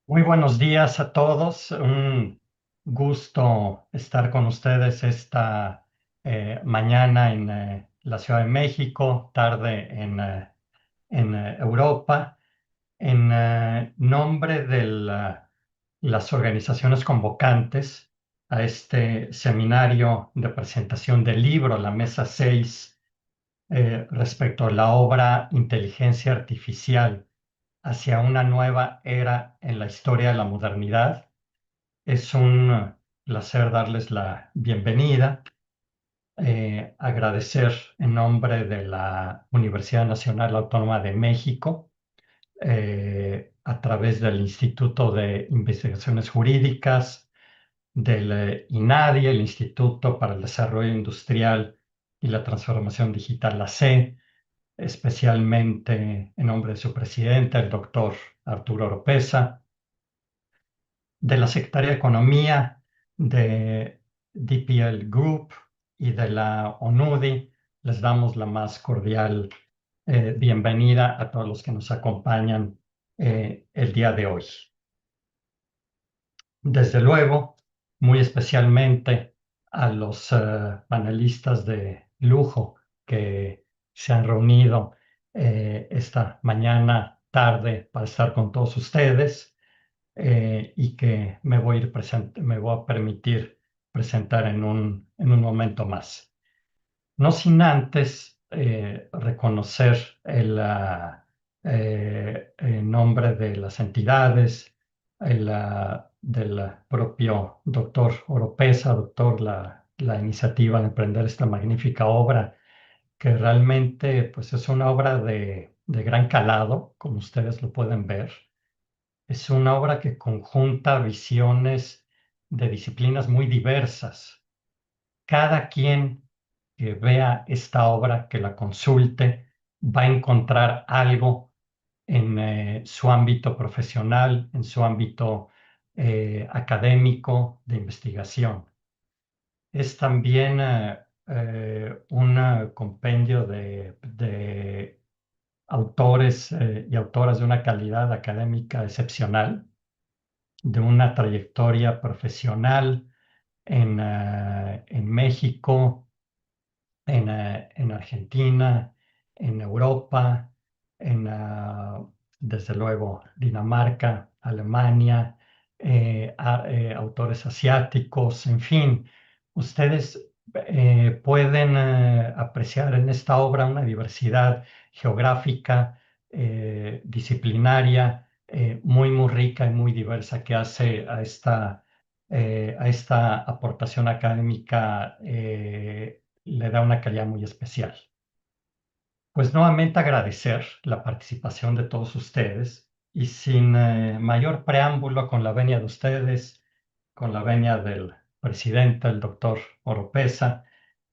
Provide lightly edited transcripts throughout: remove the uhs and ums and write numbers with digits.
Muy buenos días a todos. Un gusto estar con ustedes esta mañana en la Ciudad de México, tarde en Europa. En nombre de las organizaciones convocantes a este seminario de presentación del libro, la Mesa 6, respecto a la obra Inteligencia Artificial hacia una nueva era en la historia de la modernidad. Es un placer darles la bienvenida, agradecer en nombre de la Universidad Nacional Autónoma de México, a través del Instituto de Investigaciones Jurídicas, del INADI, el Instituto para el Desarrollo Industrial y la Transformación Digital, la C, especialmente en nombre de su presidente, el doctor Arturo Oropesa, de la Secretaría de Economía, de DPL Group y de la ONUDI. Les damos la más cordial bienvenida a todos los que nos acompañan el día de hoy. Desde luego, muy especialmente a los panelistas de lujo que se han reunido esta mañana tarde para estar con todos ustedes, y que me voy a permitir presentar en un momento más. No sin antes reconocer el nombre de las entidades, del propio doctor Oropesa, doctor, la iniciativa de emprender esta magnífica obra, que realmente pues, es una obra de gran calado, como ustedes lo pueden ver. Es una obra que conjunta visiones de disciplinas muy diversas. Cada quien que vea esta obra, que la consulte, va a encontrar algo en su ámbito profesional, en su ámbito académico de investigación. Es también un compendio de autores y autoras de una calidad académica excepcional, de una trayectoria profesional en México, en Argentina, en Europa, desde luego, Dinamarca, Alemania, autores asiáticos, en fin, ustedes pueden apreciar en esta obra una diversidad geográfica, disciplinaria, muy, muy rica y muy diversa, que hace a esta aportación académica, le da una calidad muy especial. Pues nuevamente agradecer la participación de todos ustedes y sin mayor preámbulo, con la venia de ustedes, con la venia del presidente, el doctor Oropesa,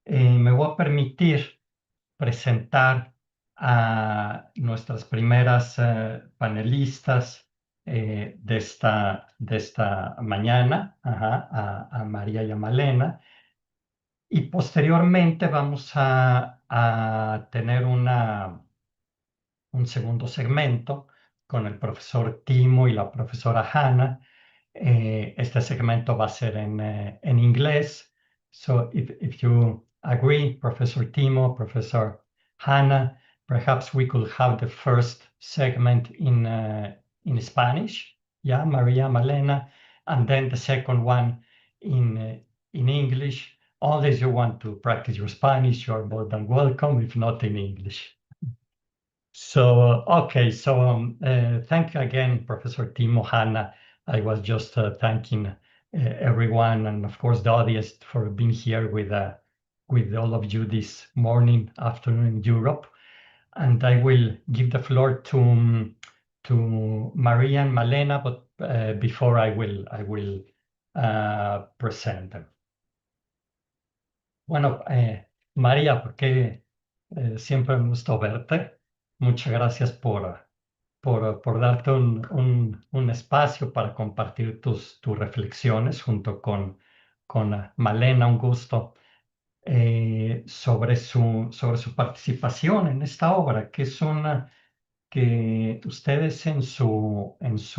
me voy a permitir presentar a nuestras primeras panelistas de esta mañana, a María y a Malena, y posteriormente vamos a tener un segundo segmento con el profesor Timo y la profesora Hannah. Este segmento va a ser en inglés. So if you agree, Professor Timo, Professor Hannah, perhaps we could have the first segment in Spanish, yeah, Maria, Malena, and then the second one in English. Only if you want to practice your Spanish, you're more than welcome, if not in English. So, okay, so thank you again, Professor Timo, Hannah. I was just thanking everyone, and of course the audience, for being here with all of you this morning, afternoon in Europe. And I will give the floor to Maria and Malena, but before I will present them. Bueno, María, porque siempre me gustó verte. Muchas gracias por darte un espacio para compartir tus reflexiones junto con Malena, un gusto, sobre su participación en esta obra, que es una que ustedes en su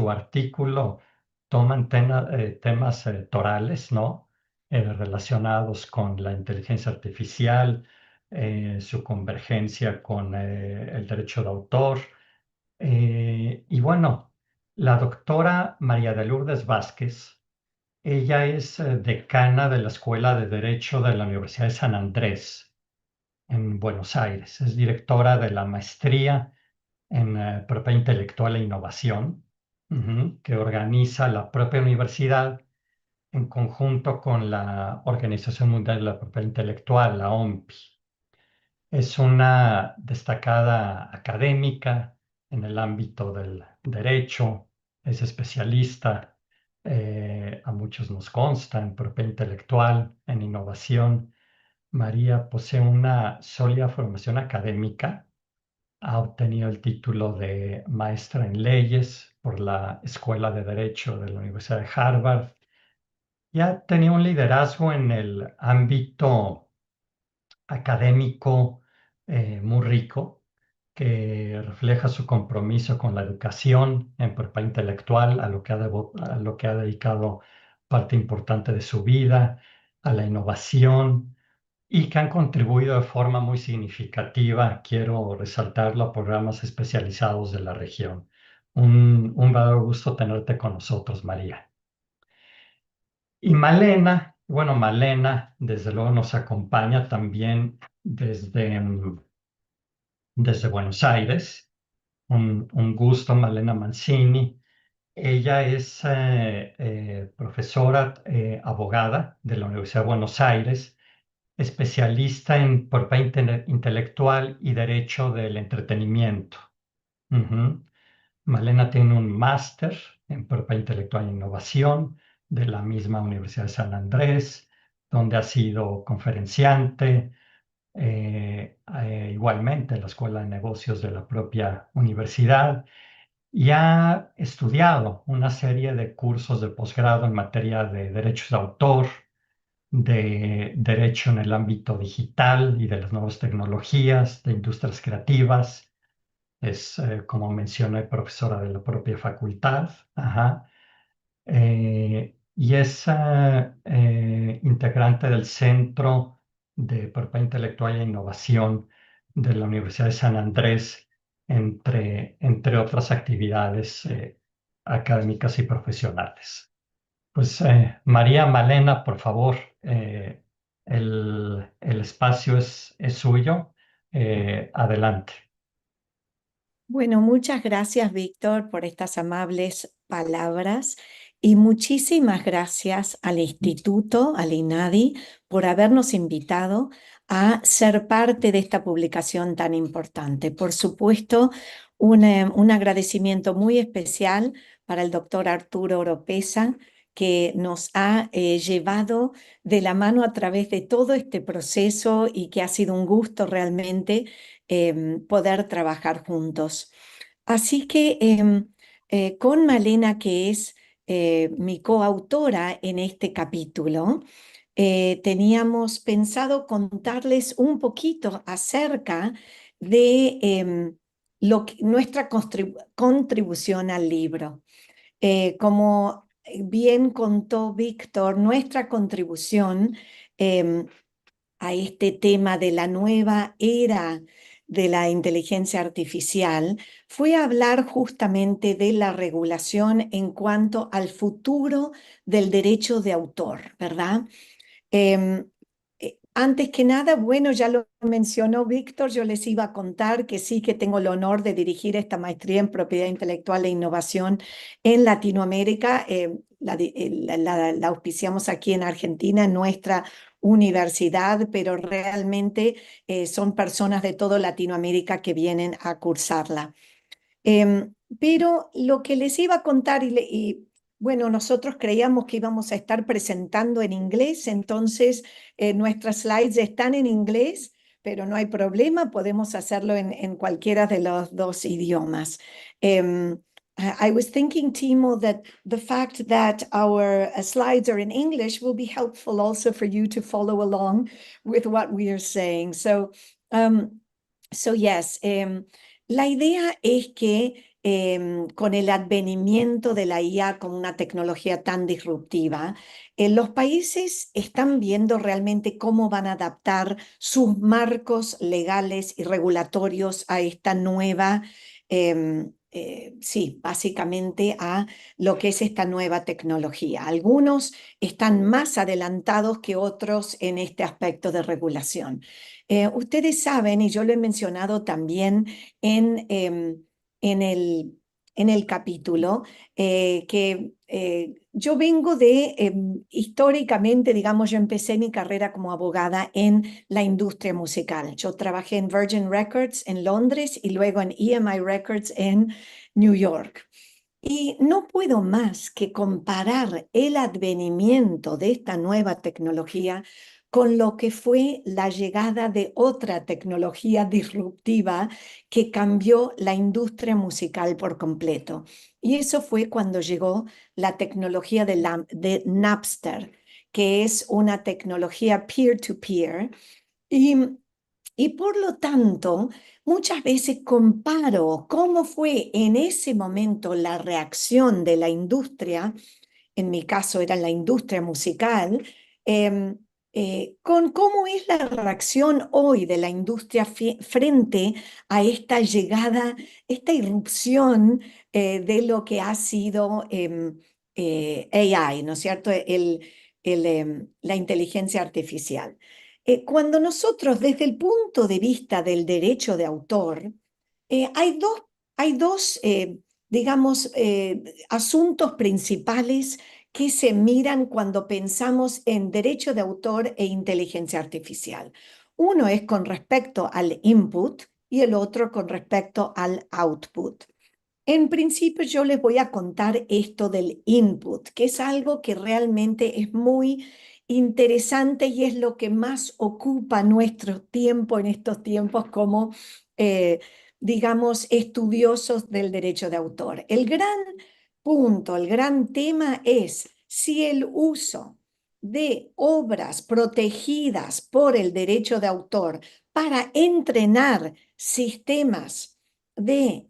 artículo toman temas torales, ¿no? Relacionados con la inteligencia artificial, su convergencia con el derecho de autor. Y bueno, la doctora María de Lourdes Vázquez, ella es decana de la Escuela de Derecho de la Universidad de San Andrés en Buenos Aires. Es directora de la maestría en propiedad intelectual e innovación, que organiza la propia universidad en conjunto con la Organización Mundial de la Propiedad Intelectual, la OMPI. Es una destacada académica en el ámbito del derecho, es especialista, a muchos nos consta, en propiedad intelectual, en innovación. María posee una sólida formación académica, ha obtenido el título de maestra en leyes por la Escuela de Derecho de la Universidad de Harvard y ha tenido un liderazgo en el ámbito académico muy rico que refleja su compromiso con la educación en propiedad intelectual, a lo que ha dedicado parte importante de su vida, a la innovación y que han contribuido de forma muy significativa, quiero resaltarlo, a programas especializados de la región. Un verdadero gusto tenerte con nosotros, María. Y Malena, bueno, Malena, desde luego nos acompaña también desde Buenos Aires. Un gusto, Malena Mancini. Ella es profesora, abogada de la Universidad de Buenos Aires, especialista en propiedad intelectual y derecho del entretenimiento. Ujú. Malena tiene un máster en propiedad intelectual e innovación de la misma Universidad de San Andrés, donde ha sido conferenciante, igualmente en la Escuela de Negocios de la propia universidad, y ha estudiado una serie de cursos de posgrado en materia de derechos de autor, de derecho en el ámbito digital y de las nuevas tecnologías, de industrias creativas. Es, como mencioné, profesora de la propia facultad. Ajá. Y es integrante del Centro de Propiedad Intelectual e Innovación de la Universidad de San Andrés, entre otras actividades académicas y profesionales. Pues María Malena, por favor, el espacio es suyo. Adelante. Bueno, muchas gracias, Víctor, por estas amables palabras y muchísimas gracias al Instituto, al INADI, por habernos invitado a ser parte de esta publicación tan importante. Por supuesto, un agradecimiento muy especial para el doctor Arturo Oropesa, que nos ha llevado de la mano a través de todo este proceso y que ha sido un gusto realmente poder trabajar juntos. Así que con Malena, que es mi coautora en este capítulo, teníamos pensado contarles un poquito acerca de nuestra contribución al libro. Como bien contó Víctor, nuestra contribución em, a este tema de la nueva era de la inteligencia artificial fue hablar justamente de la regulación en cuanto al futuro del derecho de autor, ¿verdad? Em, Antes que nada, bueno, ya lo mencionó Víctor, yo les iba a contar que sí que tengo el honor de dirigir esta maestría en propiedad intelectual e innovación en Latinoamérica. La auspiciamos aquí en Argentina, en nuestra universidad, pero realmente son personas de toda Latinoamérica que vienen a cursarla. Pero lo que les iba a contar, bueno, nosotros creíamos que íbamos a estar presentando en inglés, entonces nuestras slides están en inglés, pero no hay problema, podemos hacerlo en cualquiera de los dos idiomas. I was thinking, Timo, that the fact that our slides are in English will be helpful also for you to follow along with what we are saying. So yes, la idea es que con el advenimiento de la IA como una tecnología tan disruptiva, los países están viendo realmente cómo van a adaptar sus marcos legales y regulatorios a esta nueva, sí, básicamente a lo que es esta nueva tecnología. Algunos están más adelantados que otros en este aspecto de regulación. Ustedes saben, y yo lo he mencionado también en, en el, en el capítulo, que yo vengo de, históricamente, digamos, yo empecé mi carrera como abogada en la industria musical. Yo trabajé en Virgin Records en Londres y luego en EMI Records en New York. Y no puedo más que comparar el advenimiento de esta nueva tecnología con lo que fue la llegada de otra tecnología disruptiva que cambió la industria musical por completo. Y eso fue cuando llegó la tecnología de Napster, que es una tecnología peer-to-peer. Y y por lo tanto, muchas veces comparo cómo fue en ese momento la reacción de la industria, en mi caso era la industria musical, em, con cómo es la reacción hoy de la industria frente a esta llegada, esta irrupción de lo que ha sido AI, ¿no es cierto? La inteligencia artificial. Cuando nosotros, desde el punto de vista del derecho de autor, hay dos digamos, asuntos principales que se miran cuando pensamos en derecho de autor e inteligencia artificial. Uno es con respecto al input y el otro con respecto al output. En principio yo les voy a contar esto del input, que es algo que realmente es muy interesante y es lo que más ocupa nuestro tiempo en estos tiempos como, eh, digamos, estudiosos del derecho de autor. El gran punto, el gran tema es si el uso de obras protegidas por el derecho de autor para entrenar sistemas de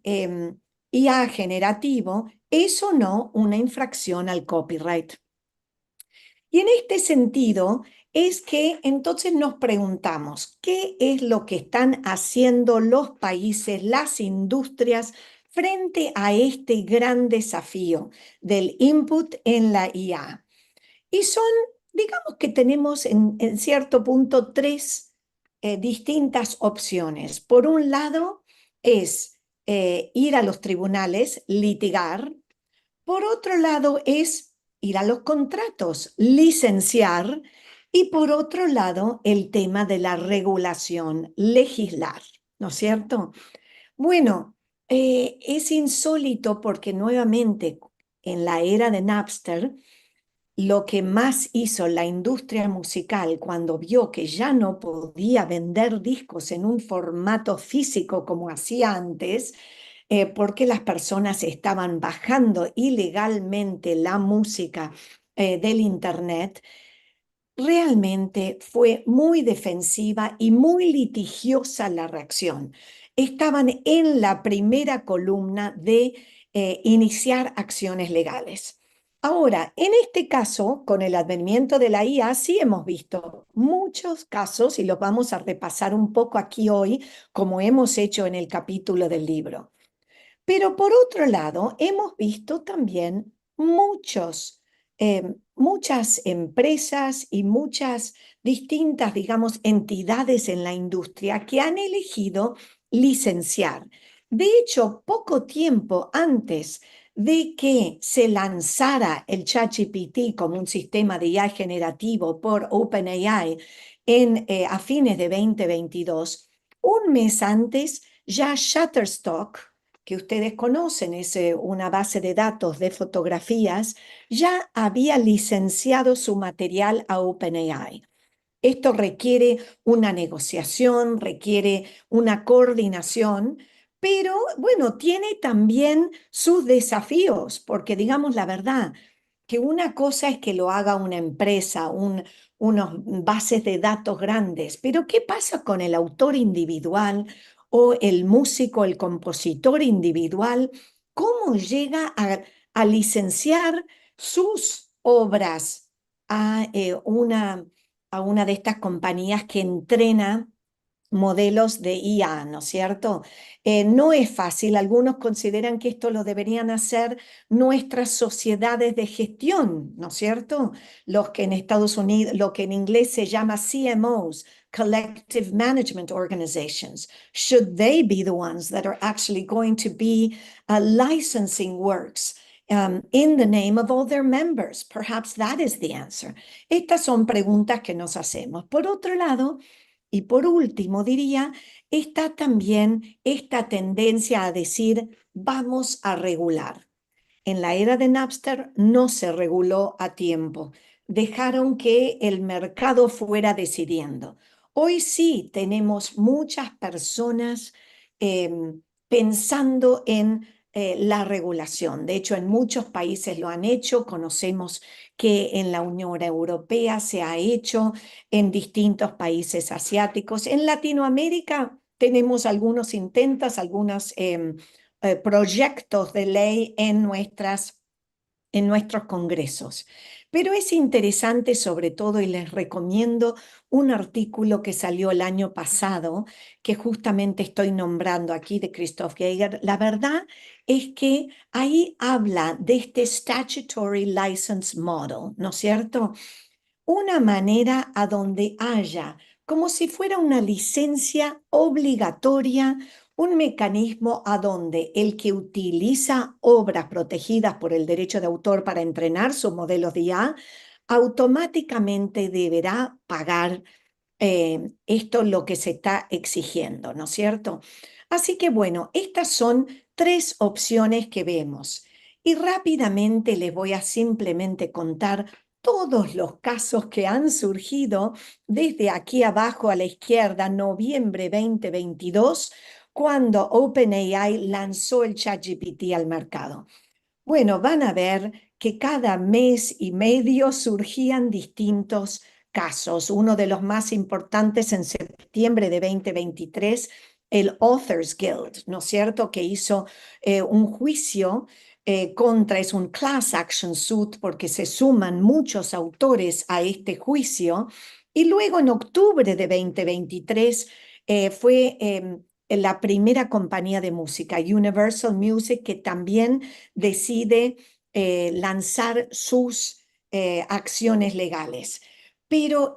IA generativo es o no una infracción al copyright. Y en este sentido es que entonces nos preguntamos, ¿qué es lo que están haciendo los países, las industrias frente a este gran desafío del input en la IA? Y son, digamos que tenemos en cierto punto tres distintas opciones. Por un lado es ir a los tribunales, litigar. Por otro lado es ir a los contratos, licenciar. Y por otro lado, el tema de la regulación, legislar, ¿no es cierto? Bueno, es insólito porque nuevamente en la era de Napster, lo que más hizo la industria musical cuando vio que ya no podía vender discos en un formato físico como hacía antes, porque las personas estaban bajando ilegalmente la música del Internet, realmente fue muy defensiva y muy litigiosa la reacción. Estaban en la primera columna de iniciar acciones legales. Ahora, en este caso, con el advenimiento de la IA, sí hemos visto muchos casos y los vamos a repasar un poco aquí hoy, como hemos hecho en el capítulo del libro. Pero por otro lado, hemos visto también muchas empresas y muchas distintas, digamos, entidades en la industria que han elegido licenciar. De hecho, poco tiempo antes de que se lanzara el ChatGPT como un sistema de IA generativo por OpenAI a fines de 2022, un mes antes ya Shutterstock, que ustedes conocen, es una base de datos de fotografías, ya había licenciado su material a OpenAI. Esto requiere una negociación, requiere una coordinación, pero bueno, tiene también sus desafíos, porque digamos la verdad, que una cosa es que lo haga una empresa, unos bases de datos grandes, pero ¿qué pasa con el autor individual o el músico, el compositor individual cómo llega a licenciar sus obras a, a una de estas compañías que entrena modelos de IA, ¿no es cierto? No es fácil, algunos consideran que esto lo deberían hacer nuestras sociedades de gestión, ¿no es cierto? Los que en Estados Unidos, lo que en inglés se llama CMOs, Collective Management Organizations, should they be the ones that are actually going to be licensing works in the name of all their members? Perhaps that is the answer. Estas son preguntas que nos hacemos. Por otro lado, y por último, diría, está también esta tendencia a decir, vamos a regular. En la era de Napster no se reguló a tiempo. Dejaron que el mercado fuera decidiendo. Hoy sí tenemos muchas personas pensando en la regulación. De hecho, en muchos países lo han hecho. Conocemos que en la Unión Europea se ha hecho, en distintos países asiáticos. En Latinoamérica tenemos algunos intentos, algunos proyectos de ley en nuestros congresos. Pero es interesante sobre todo, y les recomiendo un artículo que salió el año pasado, que justamente estoy nombrando aquí, de Christoph Geiger. La verdad es que ahí habla de este Statutory License Model, ¿no es cierto? Una manera a donde haya, como si fuera una licencia obligatoria, un mecanismo a donde el que utiliza obras protegidas por el derecho de autor para entrenar sus modelos de IA automáticamente deberá pagar esto lo que se está exigiendo, ¿no es cierto? Así que bueno, estas son tres opciones que vemos. Y rápidamente les voy a simplemente contar todos los casos que han surgido desde aquí abajo a la izquierda, noviembre 2022, cuando OpenAI lanzó el ChatGPT al mercado. Bueno, van a ver que cada mes y medio surgían distintos casos. Uno de los más importantes en septiembre de 2023, el Authors Guild, ¿no es cierto?, que hizo un juicio es un class action suit porque se suman muchos autores a este juicio. Y luego en octubre de 2023 fue la primera compañía de música, Universal Music, que también decide lanzar sus acciones legales. Pero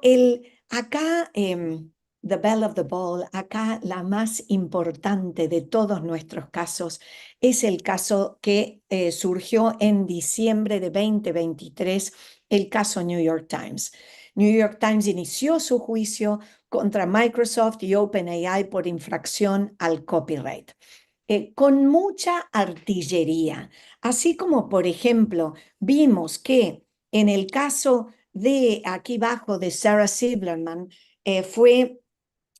acá, the belle of the ball, acá la más importante de todos nuestros casos es el caso que surgió en diciembre de 2023, el caso New York Times. New York Times inició su juicio contra Microsoft y OpenAI por infracción al copyright con mucha artillería. Así como, por ejemplo, vimos que en el caso de aquí abajo de Sarah Silverman, fue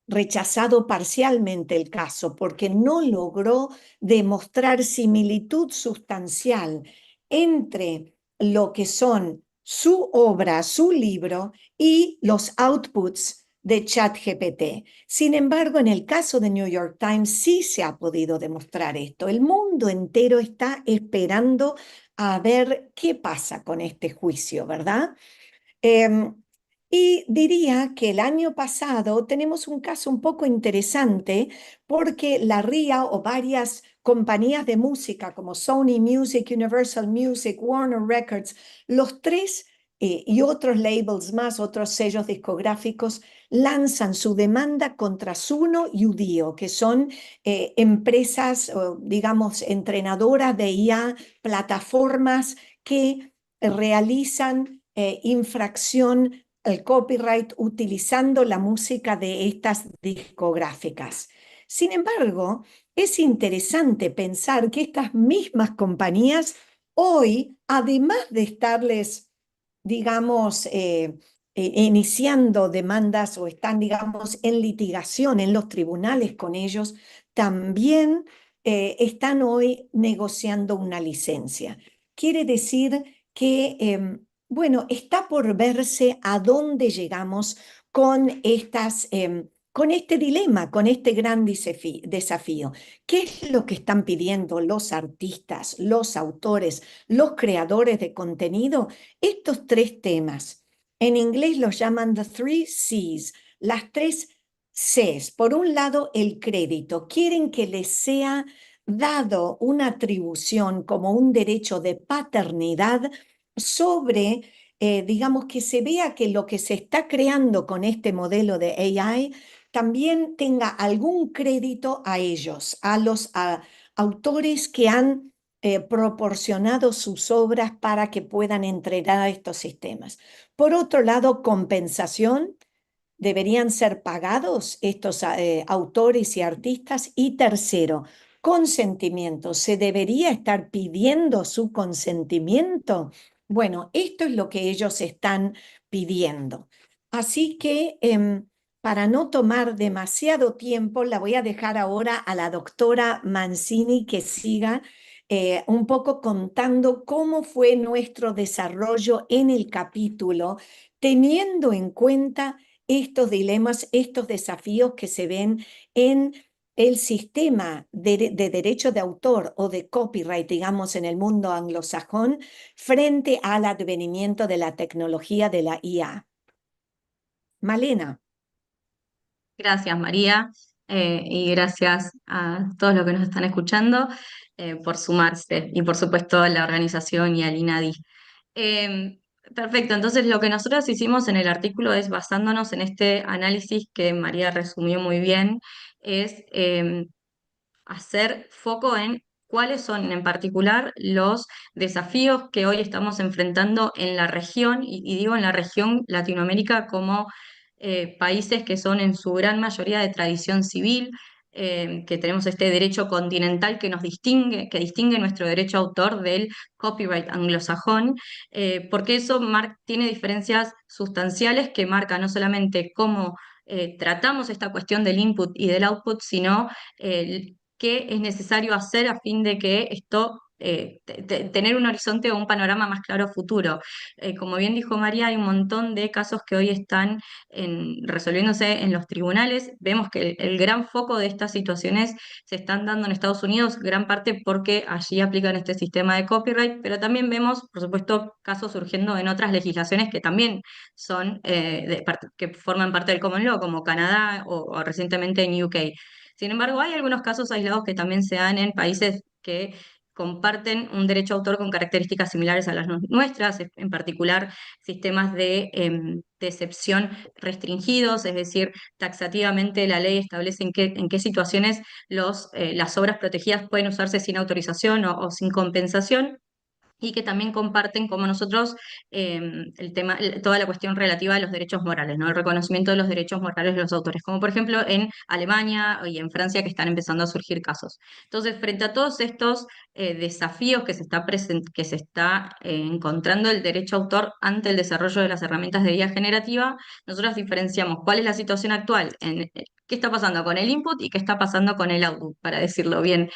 rechazado parcialmente el caso porque no logró demostrar similitud sustancial entre lo que son su obra, su libro y los outputs de ChatGPT. Sin embargo, en el caso de New York Times sí se ha podido demostrar esto. El mundo entero está esperando a ver qué pasa con este juicio, ¿verdad? Eh, y diría que el año pasado tenemos un caso un poco interesante porque la RIA o varias compañías de música como Sony Music, Universal Music, Warner Records, los tres y otros labels más, otros sellos discográficos, lanzan su demanda contra Suno y Udio, que son empresas, digamos, entrenadoras de IA, plataformas que realizan infracción al copyright utilizando la música de estas discográficas. Sin embargo, es interesante pensar que estas mismas compañías hoy, además de estarles, digamos, iniciando demandas o están, digamos, en litigación en los tribunales con ellos, también están hoy negociando una licencia. Quiere decir que bueno, está por verse a dónde llegamos con estas con este dilema, con este gran desafío. ¿Qué es lo que están pidiendo los artistas, los autores, los creadores de contenido? Estos tres temas. En inglés los llaman the three C's, las tres Cs. Por un lado, el crédito. Quieren que les sea dado una atribución como un derecho de paternidad sobre, digamos, que se vea que lo que se está creando con este modelo de AI también tenga algún crédito a ellos, a los autores que han proporcionado sus obras para que puedan entregar a estos sistemas. Por otro lado, compensación. Deberían ser pagados estos autores y artistas. Y tercero, consentimiento. ¿Se debería estar pidiendo su consentimiento? Bueno, esto es lo que ellos están pidiendo. Así que para no tomar demasiado tiempo, la voy a dejar ahora a la doctora Mancini que siga un poco contando cómo fue nuestro desarrollo en el capítulo, teniendo en cuenta estos dilemas, estos desafíos que se ven en el sistema de derecho de autor o de copyright, digamos, en el mundo anglosajón, frente al advenimiento de la tecnología de la IA. Malena. Gracias, María, y gracias a todos los que nos están escuchando por sumarse y por supuesto a la organización y al INADI. Eh, Perfecto, entonces lo que nosotros hicimos en el artículo es basándonos en este análisis que María resumió muy bien, es hacer foco en cuáles son en particular los desafíos que hoy estamos enfrentando en la región, y digo en la región Latinoamérica como países que son en su gran mayoría de tradición civil, que tenemos este derecho continental que nos distingue, que distingue nuestro derecho autor del copyright anglosajón, porque eso tiene diferencias sustanciales que marcan no solamente cómo tratamos esta cuestión del input y del output, sino qué es necesario hacer a fin de que esto, tener un horizonte o un panorama más claro futuro. Como bien dijo María, hay un montón de casos que hoy están resolviéndose en los tribunales. Vemos que el gran foco de estas situaciones se están dando en Estados Unidos, gran parte porque allí aplican este sistema de copyright, pero también vemos, por supuesto, casos surgiendo en otras legislaciones que también son, que forman parte del common law, como Canadá o recientemente en UK. Sin embargo, hay algunos casos aislados que también se dan en países que comparten un derecho a autor con características similares a las nuestras, en particular sistemas de excepción restringidos, es decir, taxativamente la ley establece en qué situaciones las obras protegidas pueden usarse sin autorización o sin compensación, y que también comparten como nosotros el tema, toda la cuestión relativa a los derechos morales, ¿no? El reconocimiento de los derechos morales de los autores, como por ejemplo en Alemania y en Francia, que están empezando a surgir casos. Entonces, frente a todos estos desafíos que que se está encontrando el derecho a autor ante el desarrollo de las herramientas de guía generativa, nosotros diferenciamos cuál es la situación actual, qué está pasando con el input y qué está pasando con el output, para decirlo bien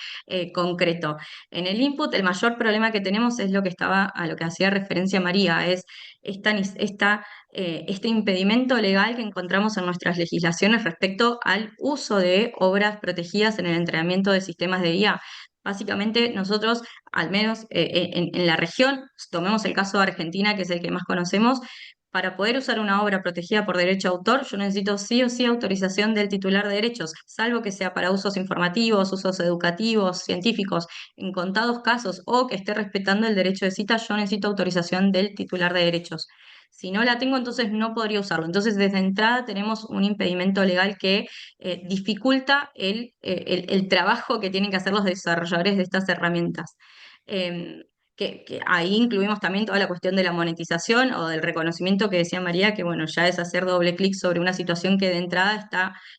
concreto. En el input, el mayor problema que tenemos es a lo que hacía referencia María, es este impedimento legal que encontramos en nuestras legislaciones respecto al uso de obras protegidas en el entrenamiento de sistemas de IA. Básicamente, nosotros, al menos en la región, tomemos el caso de Argentina, que es el que más conocemos, para poder usar una obra protegida por derecho de autor, yo necesito sí o sí autorización del titular de derechos, salvo que sea para usos informativos, usos educativos, científicos. En contados casos, o que esté respetando el derecho de cita, yo necesito autorización del titular de derechos. Si no la tengo, entonces no podría usarlo. Entonces, desde entrada tenemos un impedimento legal que dificulta el trabajo que tienen que hacer los desarrolladores de estas herramientas. Em, que ahí incluimos también toda la cuestión de la monetización o del reconocimiento que decía María, que bueno, ya es hacer doble clic sobre una situación que de entrada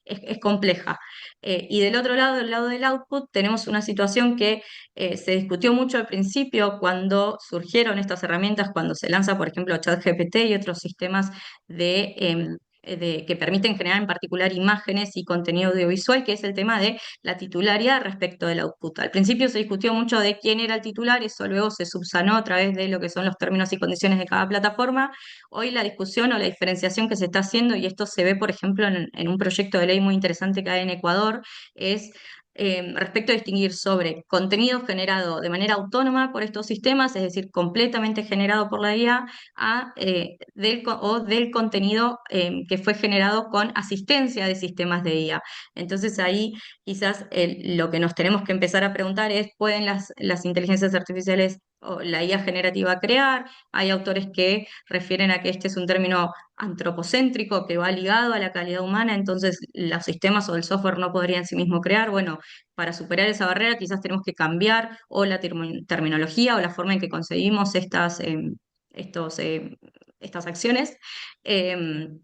es compleja. Y del otro lado, del lado del output, tenemos una situación que se discutió mucho al principio cuando surgieron estas herramientas, cuando se lanza, por ejemplo, ChatGPT y otros sistemas de que permiten generar en particular imágenes y contenido audiovisual, que es el tema de la titularidad respecto del output. Al principio se discutió mucho de quién era el titular, eso luego se subsanó a través de lo que son los términos y condiciones de cada plataforma. Hoy la discusión o la diferenciación que se está haciendo, y esto se ve, por ejemplo, en un proyecto de ley muy interesante que hay en Ecuador, es respecto a distinguir sobre contenido generado de manera autónoma por estos sistemas, es decir, completamente generado por la IA, o del contenido que fue generado con asistencia de sistemas de IA. Entonces ahí quizás lo que nos tenemos que empezar a preguntar es, ¿pueden las inteligencias artificiales o la IA generativa crear? Hay autores que refieren a que este es un término antropocéntrico que va ligado a la calidad humana, entonces los sistemas o el software no podrían en sí mismo crear. Bueno, para superar esa barrera quizás tenemos que cambiar o la terminología o la forma en que concebimos estos, estas acciones. Em,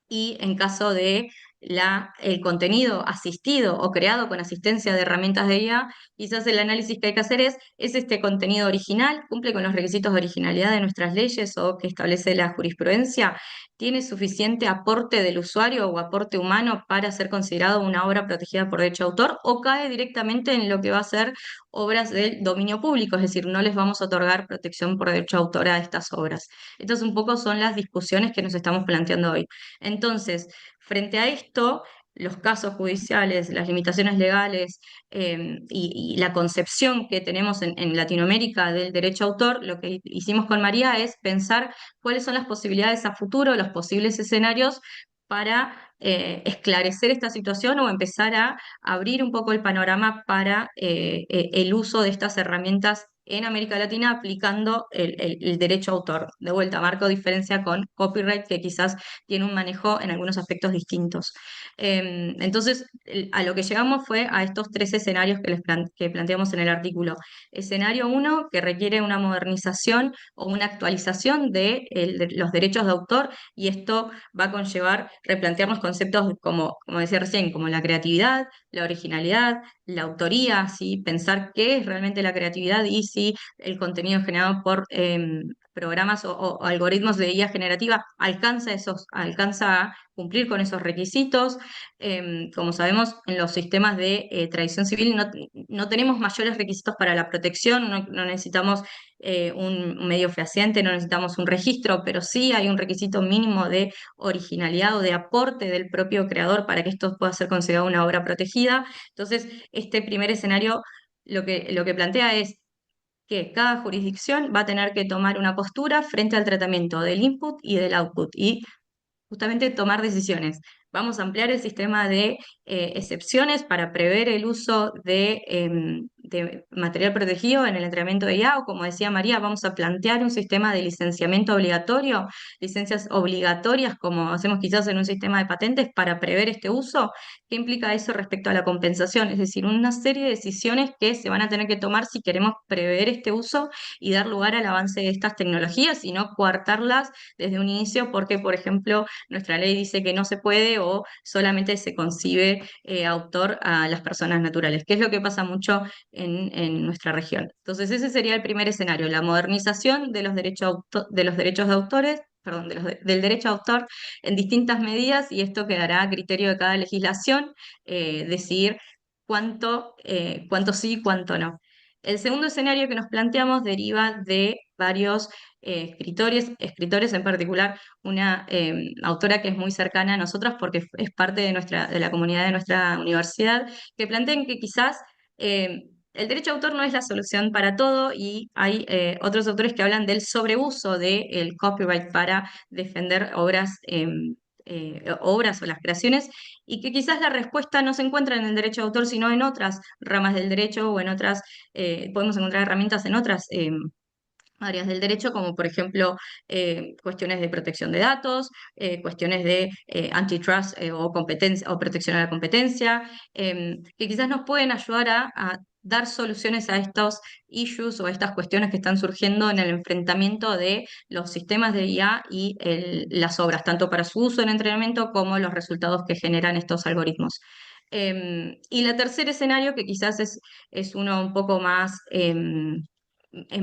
y en caso de el contenido asistido o creado con asistencia de herramientas de IA, quizás el análisis que hay que hacer es este contenido original, cumple con los requisitos de originalidad de nuestras leyes o que establece la jurisprudencia, tiene suficiente aporte del usuario o aporte humano para ser considerado una obra protegida por derecho de autor, o cae directamente en lo que va a ser obras del dominio público, es decir, no les vamos a otorgar protección por derecho de autor a estas obras. Estas un poco son las discusiones que nos estamos planteando hoy. Entonces, frente a esto, los casos judiciales, las limitaciones legales y la concepción que tenemos en Latinoamérica del derecho a autor, lo que hicimos con María es pensar cuáles son las posibilidades a futuro, los posibles escenarios para esclarecer esta situación o empezar a abrir un poco el panorama para el uso de estas herramientas en América Latina aplicando el derecho a autor. De vuelta, marco diferencia con copyright, que quizás tiene un manejo en algunos aspectos distintos. Entonces, a lo que llegamos fue a estos tres escenarios que planteamos en el artículo. Escenario uno, que requiere una modernización o una actualización de los derechos de autor, y esto va a conllevar replantearnos conceptos como decía recién, como la creatividad, la originalidad, la autoría, ¿sí? Pensar qué es realmente la creatividad y si el contenido generado por programas o algoritmos de IA generativa alcanza a cumplir con esos requisitos. Como sabemos, en los sistemas de tradición civil no tenemos mayores requisitos para la protección, no necesitamos un medio fehaciente, no necesitamos un registro, pero sí hay un requisito mínimo de originalidad o de aporte del propio creador para que esto pueda ser considerado una obra protegida. Entonces, este primer escenario lo que plantea es que cada jurisdicción va a tener que tomar una postura frente al tratamiento del input y del output y justamente tomar decisiones. Vamos a ampliar el sistema de excepciones para prever el uso de material protegido en el entrenamiento de IA, o como decía María, vamos a plantear un sistema de licenciamiento obligatorio, licencias obligatorias, como hacemos quizás en un sistema de patentes, para prever este uso. ¿Qué implica eso respecto a la compensación? Es decir, una serie de decisiones que se van a tener que tomar si queremos prever este uso y dar lugar al avance de estas tecnologías y no coartarlas desde un inicio porque, por ejemplo, nuestra ley dice que no se puede o solamente se concibe autor a las personas naturales, que es lo que pasa mucho en nuestra región. Entonces, ese sería el primer escenario, la modernización de los de los derechos de autores, perdón, del derecho de autor en distintas medidas, y esto quedará a criterio de cada legislación decidir cuánto sí y cuánto no. El segundo escenario que nos planteamos deriva de varios escritores, en particular una autora que es muy cercana a nosotros porque es parte de la comunidad de nuestra universidad, que plantean que quizás el derecho de autor no es la solución para todo, y hay otros autores que hablan del sobreuso del copyright para defender obras o las creaciones, y que quizás la respuesta no se encuentra en el derecho de autor, sino en otras ramas del derecho o en otras, podemos encontrar herramientas en otras áreas del derecho, como por ejemplo cuestiones de protección de datos, cuestiones de antitrust o competencia o protección a la competencia, que quizás nos pueden ayudar a dar soluciones a estos issues o a estas cuestiones que están surgiendo en el enfrentamiento de los sistemas de IA y las obras, tanto para su uso en entrenamiento como los resultados que generan estos algoritmos. Y el tercer escenario, que quizás es uno un poco más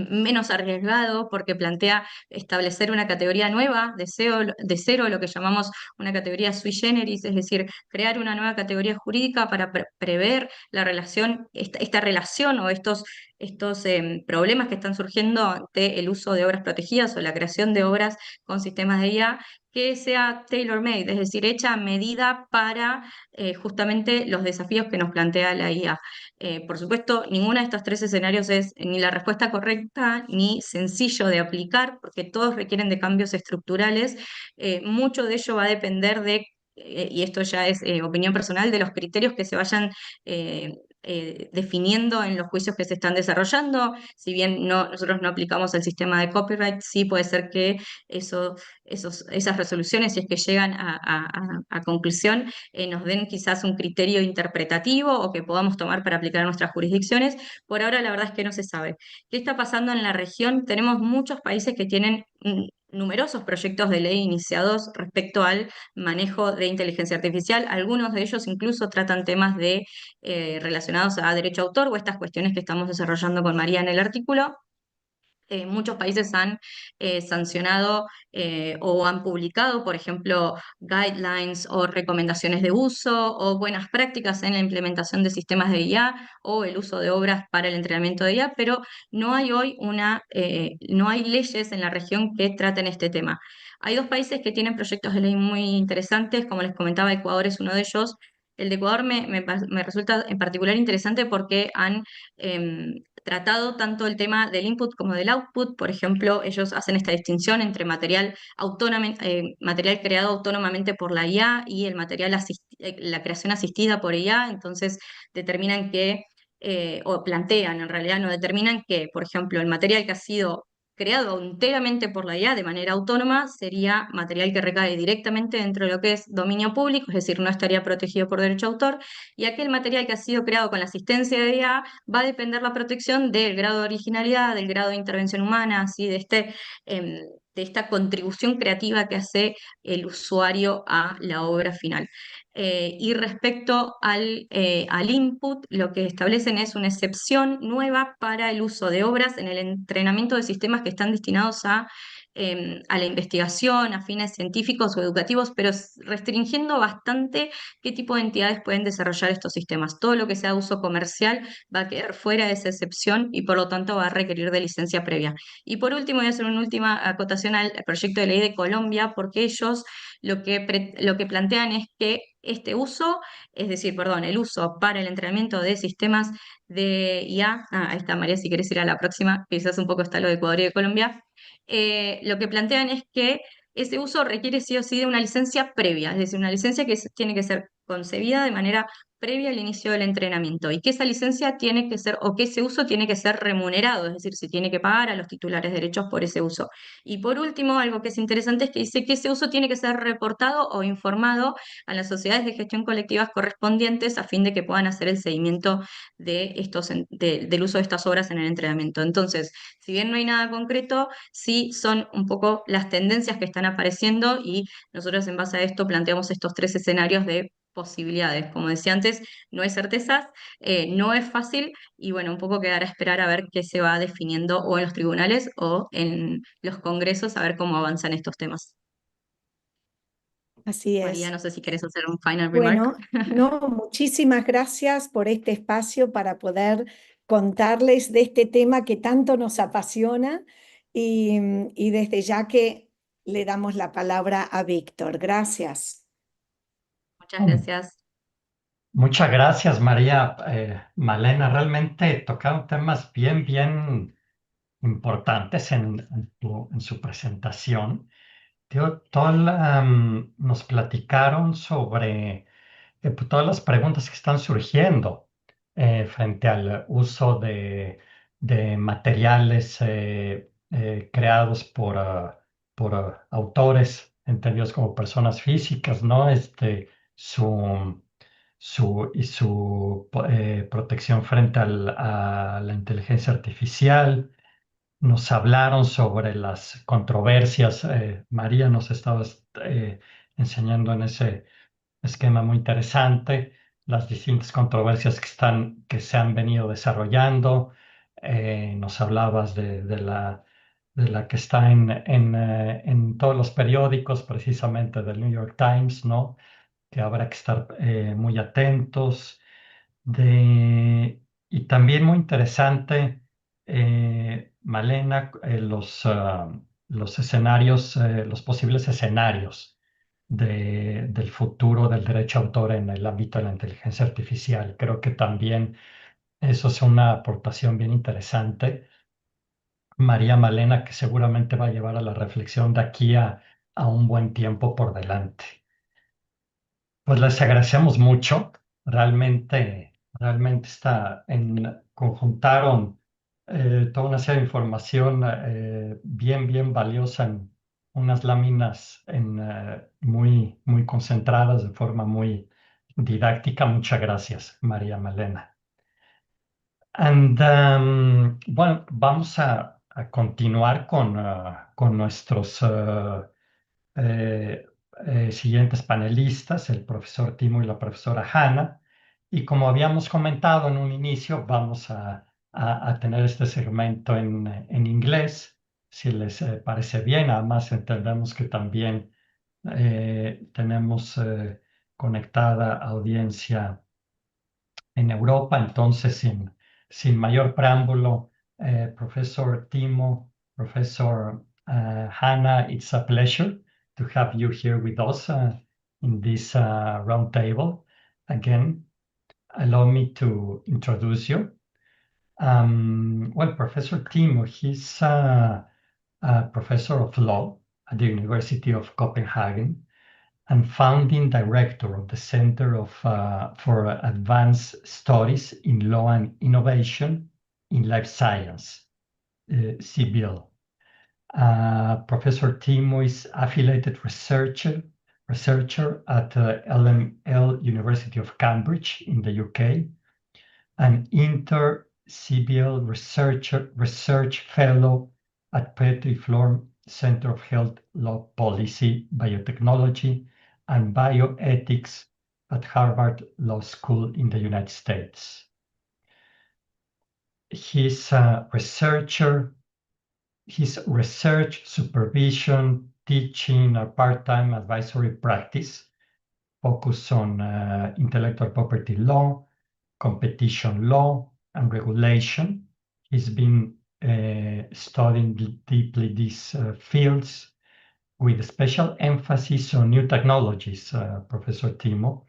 menos arriesgado porque plantea establecer una categoría nueva de cero, lo que llamamos una categoría sui generis, es decir, crear una nueva categoría jurídica para prever la relación, esta relación o estos problemas que están surgiendo ante el uso de obras protegidas o la creación de obras con sistemas de IA que sea tailor-made, es decir, hecha a medida para justamente los desafíos que nos plantea la IA. Por supuesto, ninguno de estos tres escenarios es ni la respuesta correcta ni sencillo de aplicar, porque todos requieren de cambios estructurales. Mucho de ello va a depender y esto ya es opinión personal, de los criterios que se vayan eh, definiendo en los juicios que se están desarrollando. Si bien nosotros no aplicamos el sistema de copyright, sí puede ser que esas resoluciones, si es que llegan a conclusión, nos den quizás un criterio interpretativo o que podamos tomar para aplicar a nuestras jurisdicciones. Por ahora, la verdad es que no se sabe. ¿Qué está pasando en la región? Tenemos muchos países que tienen numerosos proyectos de ley iniciados respecto al manejo de inteligencia artificial. Algunos de ellos incluso tratan temas relacionados a derecho a autor o estas cuestiones que estamos desarrollando con María en el artículo. Muchos países han sancionado o han publicado, por ejemplo, guidelines o recomendaciones de uso o buenas prácticas en la implementación de sistemas de IA o el uso de obras para el entrenamiento de IA, pero no hay hoy no hay leyes en la región que traten este tema. Hay dos países que tienen proyectos de ley muy interesantes, como les comentaba, Ecuador es uno de ellos. El de Ecuador me resulta en particular interesante porque han tratado tanto el tema del input como del output. Por ejemplo, ellos hacen esta distinción entre material creado autónomamente por la IA y el la creación asistida por IA. Entonces, determinan o plantean, en realidad no determinan que, por ejemplo, el material que ha sido creado enteramente por la IA de manera autónoma sería material que recae directamente dentro de lo que es dominio público, es decir, no estaría protegido por derecho a autor, y aquel material que ha sido creado con la asistencia de IA va a depender la protección del grado de originalidad, del grado de intervención humana, así em, de esta contribución creativa que hace el usuario a la obra final. Y respecto al input, lo que establecen es una excepción nueva para el uso de obras en el entrenamiento de sistemas que están destinados a la investigación, a fines científicos o educativos, pero restringiendo bastante qué tipo de entidades pueden desarrollar estos sistemas. Todo lo que sea de uso comercial va a quedar fuera de esa excepción y por lo tanto va a requerir de licencia previa. Y por último, voy a hacer una última acotación al proyecto de ley de Colombia, porque ellos lo que plantean es que este uso, es decir, perdón, el uso para el entrenamiento de sistemas de IA, ahí está María, si querés ir a la próxima, quizás un poco está lo de Ecuador y de Colombia, lo que plantean es que ese uso requiere sí o sí de una licencia previa, es decir, una licencia que tiene que ser concebida de manera previa al inicio del entrenamiento y que esa licencia tiene que ser, o que ese uso tiene que ser remunerado, es decir, se tiene que pagar a los titulares de derechos por ese uso. Y por último, algo que es interesante es que dice que ese uso tiene que ser reportado o informado a las sociedades de gestión colectivas correspondientes a fin de que puedan hacer el seguimiento del uso de estas obras en el entrenamiento. Entonces, si bien no hay nada concreto, sí son un poco las tendencias que están apareciendo y nosotros en base a esto planteamos estos tres escenarios de posibilidades. Como decía antes, no hay certezas, no es fácil y bueno, un poco quedará a esperar a ver qué se va definiendo o en los tribunales o en los congresos, a ver cómo avanzan estos temas. Así María, es. no sé si querés hacer un final remark. Bueno, no, muchísimas gracias por este espacio para poder contarles de este tema que tanto nos apasiona y desde ya que le damos la palabra a Víctor. Gracias. Muchas gracias. Muchas gracias, María. Malena, realmente tocaron temas bien, bien importantes en su presentación. Nos platicaron sobre pues, todas las preguntas que están surgiendo frente al uso de materiales creados por autores entendidos como personas físicas, ¿no? Su protección frente a la inteligencia artificial. Nos hablaron sobre las controversias. María nos estaba enseñando en ese esquema muy interesante las distintas controversias que se han venido desarrollando. Nos hablabas de la que está en todos los periódicos, precisamente del New York Times, ¿no? Que habrá que estar muy atentos. Y también muy interesante, Malena, los escenarios, los posibles escenarios del futuro del derecho a autor en el ámbito de la inteligencia artificial. Creo que también eso es una aportación bien interesante. María Malena, que seguramente va a llevar a la reflexión de aquí a un buen tiempo por delante. Pues les agradecemos mucho. Realmente conjuntaron toda una serie de información bien valiosa en unas láminas muy concentradas de forma muy didáctica. Muchas gracias, María Malena. Bueno, vamos a continuar con nuestros eh, siguientes panelistas, el profesor Timo y la profesora Hanna. Y como habíamos comentado en un inicio, vamos a tener este segmento en inglés, si les parece bien. Además, entendemos que también tenemos conectada audiencia en Europa. Entonces, sin mayor preámbulo, Professor Timo, Professor Hannah, it's a pleasure to have you here with us in this round table. Again, allow me to introduce you. Well, Professor Timo, he's a professor of law at the University of Copenhagen and founding director of the Center for Advanced Studies in Law and Innovation in Life Science, CBL. Professor Timo is affiliated researcher at LML University of Cambridge in the UK, an inter-CBL research fellow at Petrie Flom Center of Health Law Policy, Biotechnology, and Bioethics at Harvard Law School in the United States. His research, supervision, teaching, or part-time advisory practice focus on intellectual property law, competition law, and regulation. He's been studying deeply these fields with special emphasis on new technologies, Professor Timo,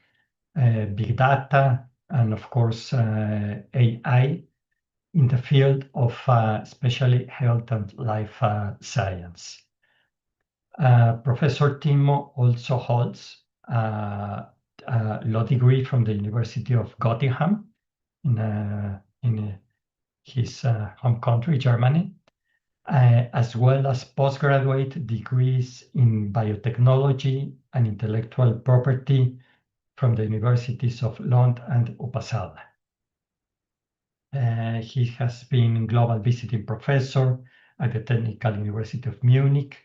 big data, and of course, AI in the field of especially health and life science. Professor Timo also holds a law degree from the University of Göttingen in his home country, Germany, as well as postgraduate degrees in biotechnology and intellectual property from the universities of Lund and Uppsala. He has been global visiting professor at the Technical University of Munich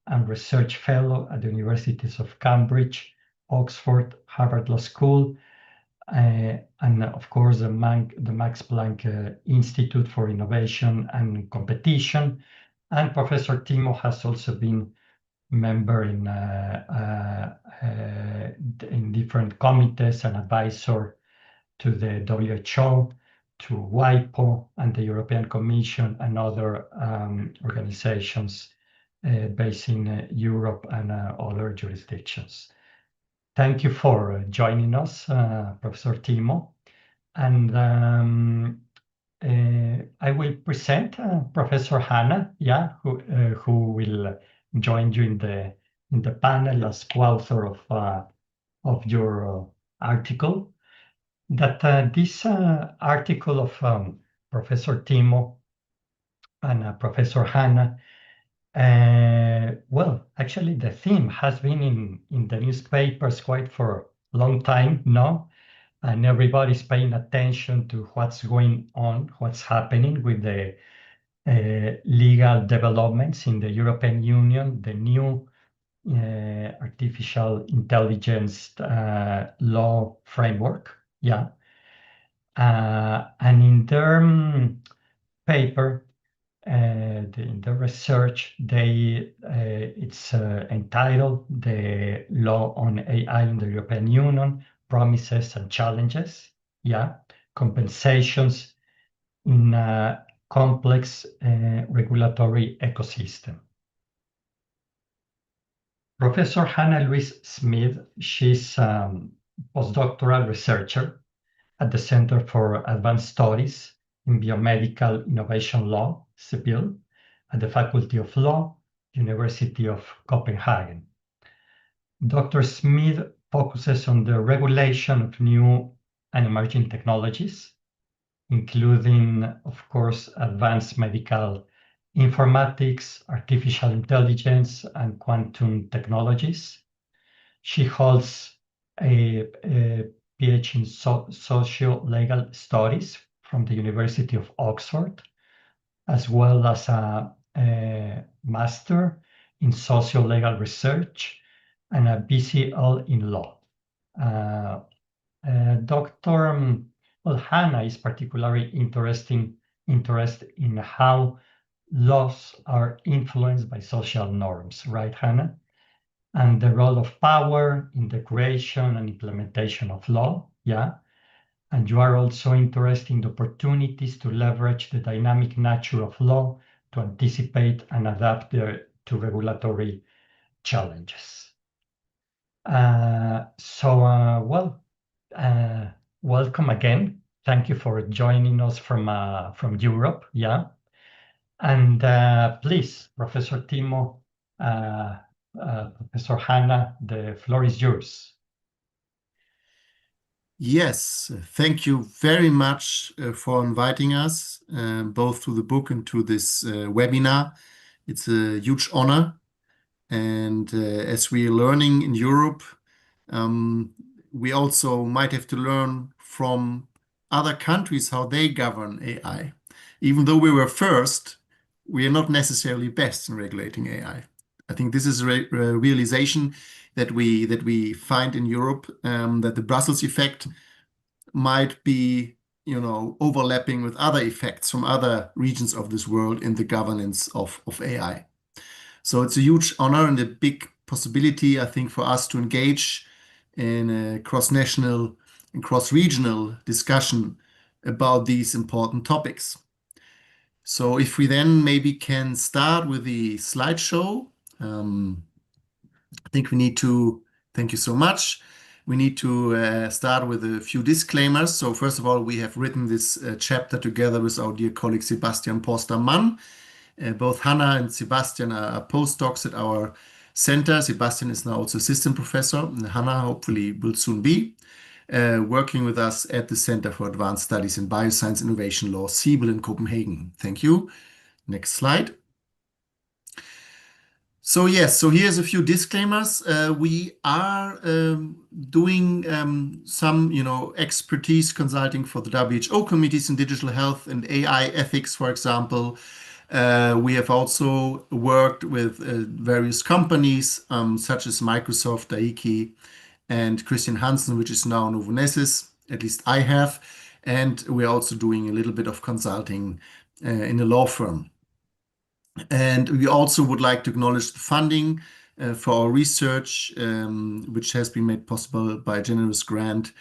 and research fellow at the universities of Cambridge, Oxford, Harvard Law School, and of course the Max Planck Institute for Innovation and Competition. And Professor Timo has also been member in different committees and advisor to the WHO, to WIPO and the European Commission and other organizations based in Europe and other jurisdictions. Thank you for joining us, Professor Timo. And I will present Professor Hannah, who will join you in the panel as co-author of your article. That this article of Professor Timo and Professor Hannah, well, actually the theme has been in the newspapers quite for a long time now, and everybody's paying attention to what's going on, what's happening with the legal developments in the European Union, the new artificial intelligence law framework, and in there, paper, the research, it's entitled "The Law on AI in the European Union: Promises and Challenges." Yeah, compensations in a complex regulatory ecosystem. Professor Hannah Louise Smith, she's a postdoctoral researcher at the Center for Advanced Studies in Biomedical Innovation Law, CIBIL, at the Faculty of Law, University of Copenhagen. Dr. Smith focuses on the regulation of new and emerging technologies, including, of course, advanced medical informatics, artificial intelligence, and quantum technologies. She holds a PhD in socio-legal studies from the University of Oxford, as well as a master in socio-legal research and a BCL in law. Dr. Hannah is particularly interested in how laws are influenced by social norms, right, Hannah? And the role of power in the creation and implementation of law, yeah? And you are also interested in the opportunities to leverage the dynamic nature of law to anticipate and adapt to regulatory challenges. Welcome again. Thank you for joining us from Europe, yeah? And please, Professor Timo, Professor Hannah, the floor is yours. Yes, thank you very much for inviting us, both to the book and to this webinar. It's a huge honor. And as we are learning in Europe, we also might have to learn from other countries how they govern AI. Even though we were first, we are not necessarily best in regulating AI. I think this is a realization that we find in Europe, that the Brussels effect might be, overlapping with other effects from other regions of this world in the governance of AI. So it's a huge honor and a big possibility, I think, for us to engage in a cross-national and cross-regional discussion about these important topics. So if we then maybe can start with the slideshow. I think we need to, thank you so much. We need to start with a few disclaimers. So first of all, we have written this chapter together with our dear colleague Sebastian Poster-Mann. Both Hannah and Sebastian are postdocs at our center. Sebastian is now also assistant professor, and Hannah hopefully will soon be working with us at the Center for Advanced Studies in Bioscience Innovation Law, CIBIL in Copenhagen. Thank you. Next slide. So yes, so here's a few disclaimers. We are doing some, expertise consulting for the WHO committees in digital health and AI ethics, for example. We have also worked with various companies such as Microsoft, Daiiki, and Christian Hansen, which is now Novonesis. At least I have. And we're also doing a little bit of consulting in a law firm. And we also would like to acknowledge the funding for our research, which has been made possible by a generous grant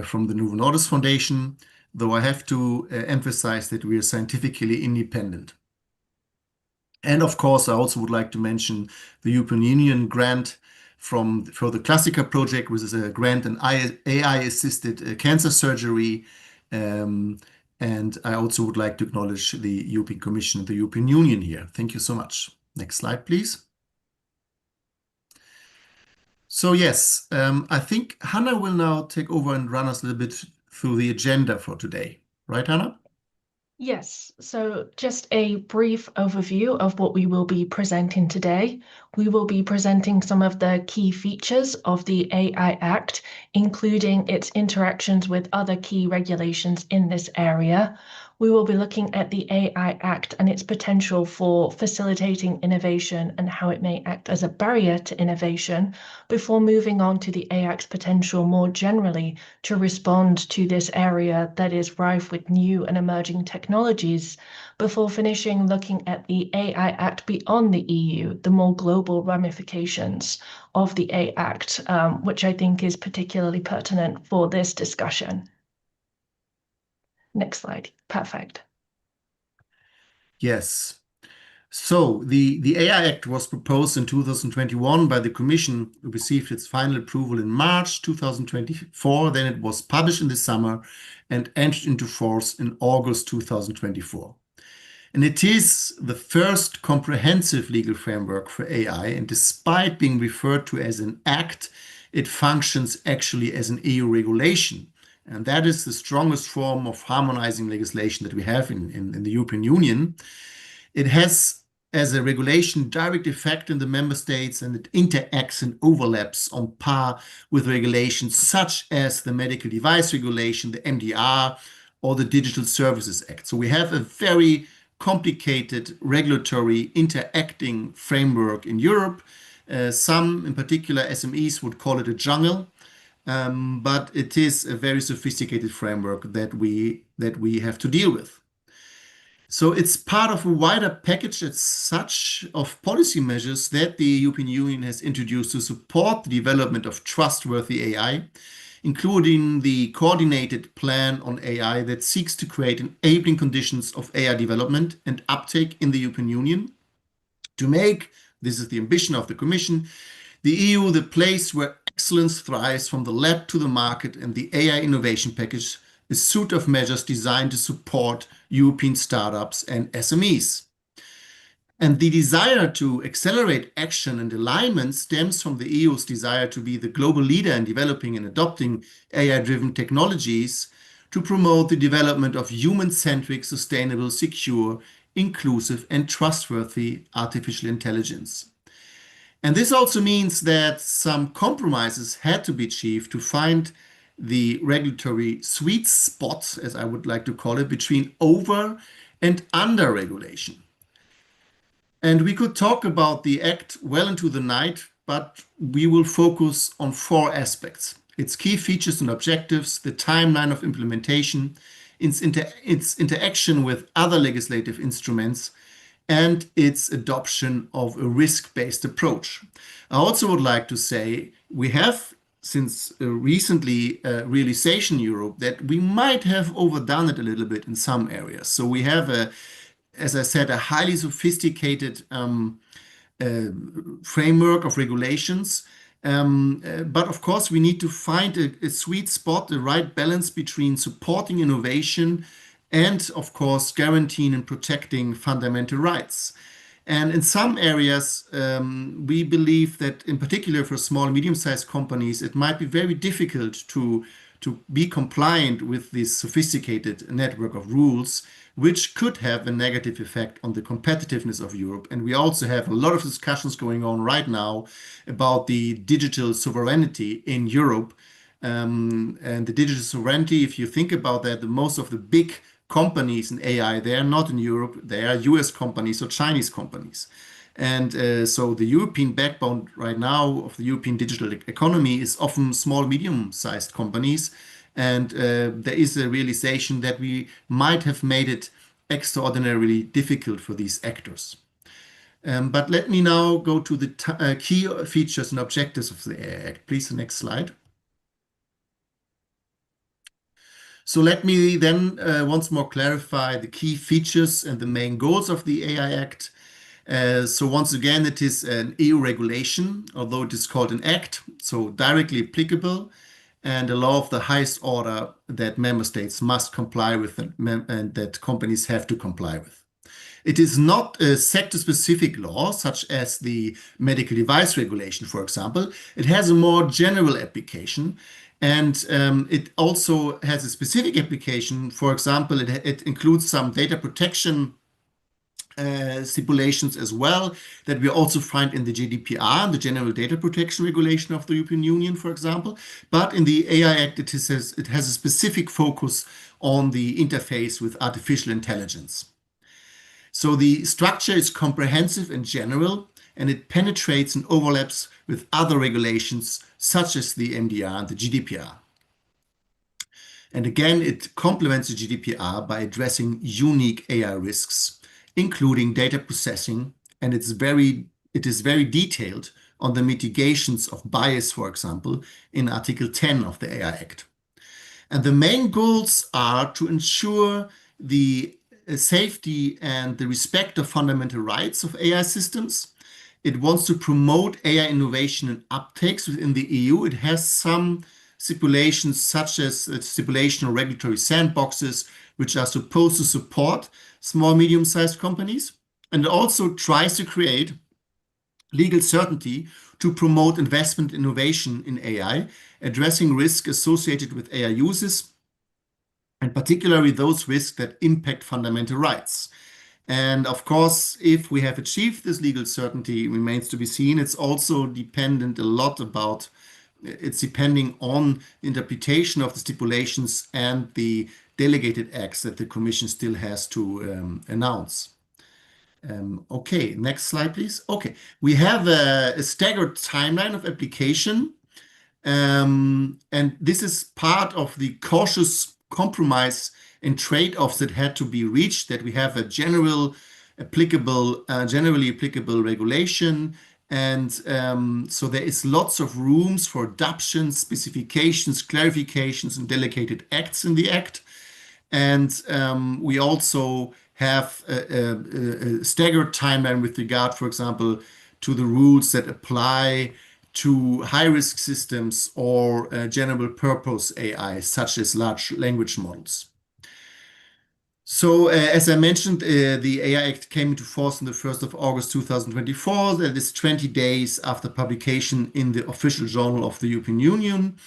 from the Novo Nordisk Foundation, though I have to emphasize that we are scientifically independent. And of course, I also would like to mention the European Union grant for the Classica project, which is a grant in AI-assisted cancer surgery. And I also would like to acknowledge the European Commission and the European Union here. Thank you so much. Next slide, please. So yes, I think Hannah will now take over and run us a little bit through the agenda for today. Right, Hannah? Yes, so just a brief overview of what we will be presenting today. We will be presenting some of the key features of the AI Act, including its interactions with other key regulations in this area. we will be looking at the AI Act and its potential for facilitating innovation and how it may act as a barrier to innovation, before moving on to the AI Act's potential more generally to respond to this area that is rife with new and emerging technologies, before finishing looking at the AI Act beyond the EU, the more global ramifications of the AI Act, which I think is particularly pertinent for this discussion. Next slide. Perfect. Yes. So the AI Act was proposed in 2021 by the Commission, who received its final approval in March 2024. Then it was published in the summer and entered into force in August 2024. And it is the first comprehensive legal framework for AI. And despite being referred to as an act, it functions actually as an EU regulation. And that is the strongest form of harmonizing legislation that we have in the European Union. It has, as a regulation, direct effect in the member states, and it interacts and overlaps on par with regulations such as the Medical Device Regulation, the MDR, or the Digital Services Act. So we have a very complicated regulatory interacting framework in Europe. Some, in particular SMEs, would call it a jungle. But it is a very sophisticated framework that we have to deal with. So it's part of a wider package as such of policy measures that the European Union has introduced to support the development of trustworthy AI, including the coordinated plan on AI that seeks to create enabling conditions of AI development and uptake in the European Union, to make, this is the ambition of the Commission, the EU the place where excellence thrives from the lab to the market, and the AI innovation package, a suite of measures designed to support European startups and SMEs. And the desire to accelerate action and alignment stems from the EU's desire to be the global leader in developing and adopting AI-driven technologies to promote the development of human-centric, sustainable, secure, inclusive, and trustworthy artificial intelligence. And this also means that some compromises had to be achieved to find the regulatory sweet spot, as I would like to call it, between over and under regulation. And we could talk about the Act well into the night, but we will focus on 4 aspects: its key features and objectives, the timeline of implementation, its interaction with other legislative instruments, and its adoption of a risk-based approach. I also would like to say we have, since recently, realization in Europe that we might have overdone it a little bit in some areas. So we have, as I said, a highly sophisticated framework of regulations. But of course, we need to find a sweet spot, the right balance between supporting innovation and, of course, guaranteeing and protecting fundamental rights. And in some areas, we believe that, in particular for small and medium-sized companies, it might be very difficult to be compliant with this sophisticated network of rules, which could have a negative effect on the competitiveness of Europe. And we also have a lot of discussions going on right now about the digital sovereignty in Europe. And the digital sovereignty, if you think about that, most of the big companies in AI, they are not in Europe, they are US companies or Chinese companies. And so the European backbone right now of the European digital economy is often small, medium-sized companies. And there is a realization that we might have made it extraordinarily difficult for these actors. But let me now go to the key features and objectives of the AI Act. Please, the next slide. So let me then once more clarify the key features and the main goals of the AI Act. So once again, it is an EU regulation, although it is called an act, so directly applicable, and a law of the highest order that member states must comply with and that companies have to comply with. It is not a sector-specific law, such as the Medical Device Regulation, for example. It has a more general application. And it also has a specific application. For example, it includes some data protection stipulations as well that we also find in the GDPR, the General Data Protection Regulation of the European Union, for example. But in the AI Act, it has a specific focus on the interface with artificial intelligence. So the structure is comprehensive and general, and it penetrates and overlaps with other regulations such as the MDR and the GDPR. And again, it complements the GDPR by addressing unique AI risks, including data processing, and it is very detailed on the mitigations of bias, for example, in Article 10 of the AI Act. And the main goals are to ensure the safety and the respect of fundamental rights of AI systems. It wants to promote AI innovation and uptakes within the EU. It has some stipulations such as stipulation of regulatory sandboxes, which are supposed to support small, medium-sized companies. And it also tries to create legal certainty to promote investment innovation in AI, addressing risk associated with AI uses, and particularly those risks that impact fundamental rights. And of course, if we have achieved this legal certainty, remains to be seen. It's also dependent a lot about, it's depending on the interpretation of the stipulations and the delegated acts that the Commission still has to announce. Okay, next slide, please. Okay, we have a staggered timeline of application. And this is part of the cautious compromise and trade-offs that had to be reached, that we have a generally applicable regulation. And so there is lots of rooms for adoption, specifications, clarifications, and delegated acts in the Act. And we also have a staggered timeline with regard, for example, to the rules that apply to high-risk systems or general purpose AI, such as large language models. So as I mentioned, the AI Act came into force on the 1st of August 2024. That is 20 days after publication in the official journal of the European Union.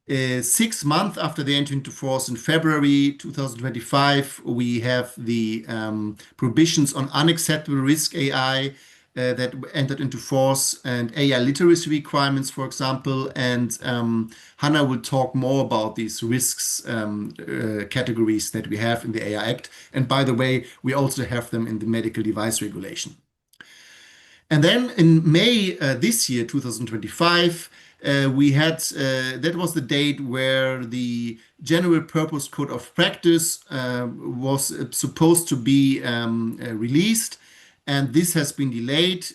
6 months after the entry into force in February 2025, we have the prohibitions on unacceptable risk AI that entered into force, and AI literacy requirements, for example. And Hannah will talk more about these risks categories that we have in the AI Act. And by the way, we also have them in the medical device regulation. And then in May this year, 2025, we had, that was the date where the General Purpose Code of Practice was supposed to be released. And this has been delayed,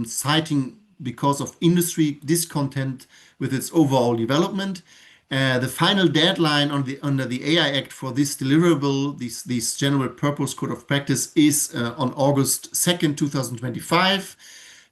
citing because of industry discontent with its overall development. The final deadline under the AI Act for this deliverable, this General Purpose Code of Practice, is on August 2nd, 2025.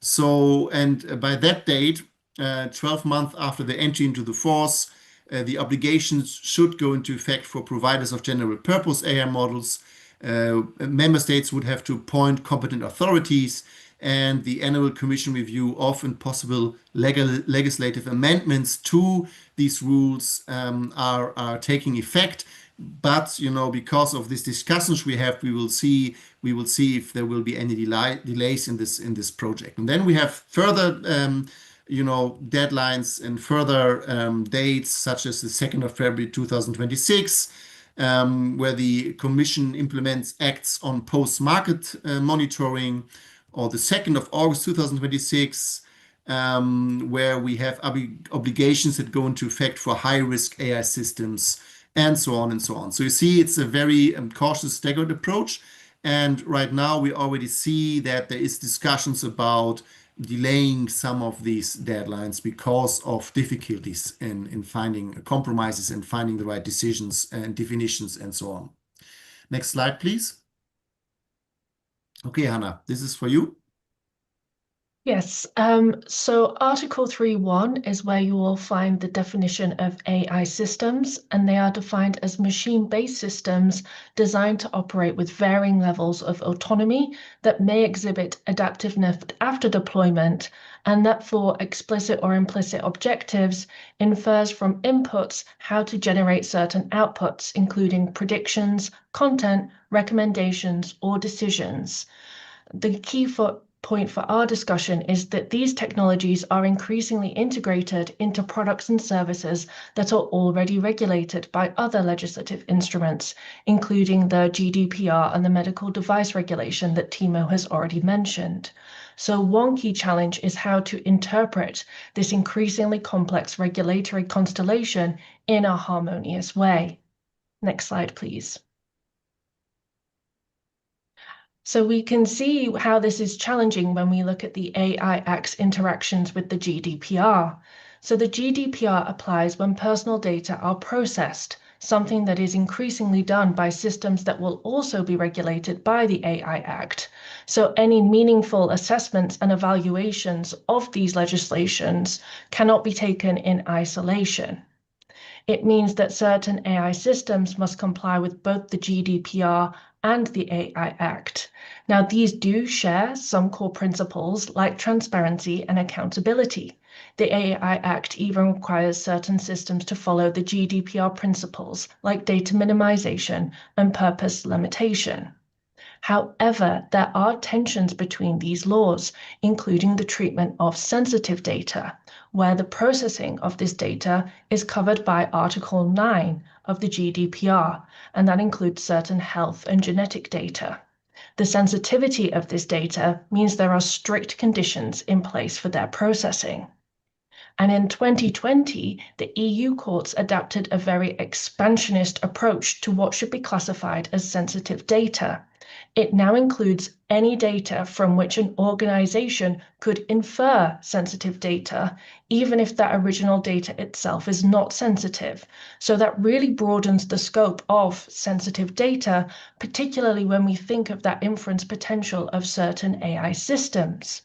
So, and by that date, 12 months after the entry into the force, the obligations should go into effect for providers of general purpose AI models. Member states would have to appoint competent authorities, and the annual Commission review of and possible legislative amendments to these rules are taking effect. But because of these discussions we have, we will see if there will be any delays in this project. And then we have further deadlines and further dates, such as the 2nd of February 2026. Where the Commission implements acts on post-market monitoring, or the 2nd of August 2026, where we have obligations that go into effect for high-risk AI systems, and so on and so on. So you see, it's a very cautious, staggered approach. And right now, we already see that there is discussions about delaying some of these deadlines because of difficulties in finding compromises and finding the right decisions and definitions and so on. Next slide, please. Okay, Hannah, this is for you. Yes, so Article 3.1 is where you will find the definition of AI systems, and they are defined as machine-based systems designed to operate with varying levels of autonomy that may exhibit adaptiveness after deployment, and that for explicit or implicit objectives infers from inputs how to generate certain outputs, including predictions, content, recommendations, or decisions. The key point for our discussion is that these technologies are increasingly integrated into products and services that are already regulated by other legislative instruments, including the GDPR and the medical device regulation that Timo has already mentioned. So one key challenge is how to interpret this increasingly complex regulatory constellation in a harmonious way. Next slide, please. So we can see how this is challenging when we look at the AI Act's interactions with the GDPR. So the GDPR applies when personal data are processed, something that is increasingly done by systems that will also be regulated by the AI Act. So any meaningful assessments and evaluations of these legislations cannot be taken in isolation. It means that certain AI systems must comply with both the GDPR and the AI Act. Now, these do share some core principles like transparency and accountability. The AI Act even requires certain systems to follow the GDPR principles like data minimization and purpose limitation. However, there are tensions between these laws, including the treatment of sensitive data, where the processing of this data is covered by Article 9 of the GDPR, and that includes certain health and genetic data. The sensitivity of this data means there are strict conditions in place for their processing. And in 2020, the EU courts adopted a very expansionist approach to what should be classified as sensitive data. It now includes any data from which an organization could infer sensitive data, even if that original data itself is not sensitive. So that really broadens the scope of sensitive data, particularly when we think of that inference potential of certain AI systems.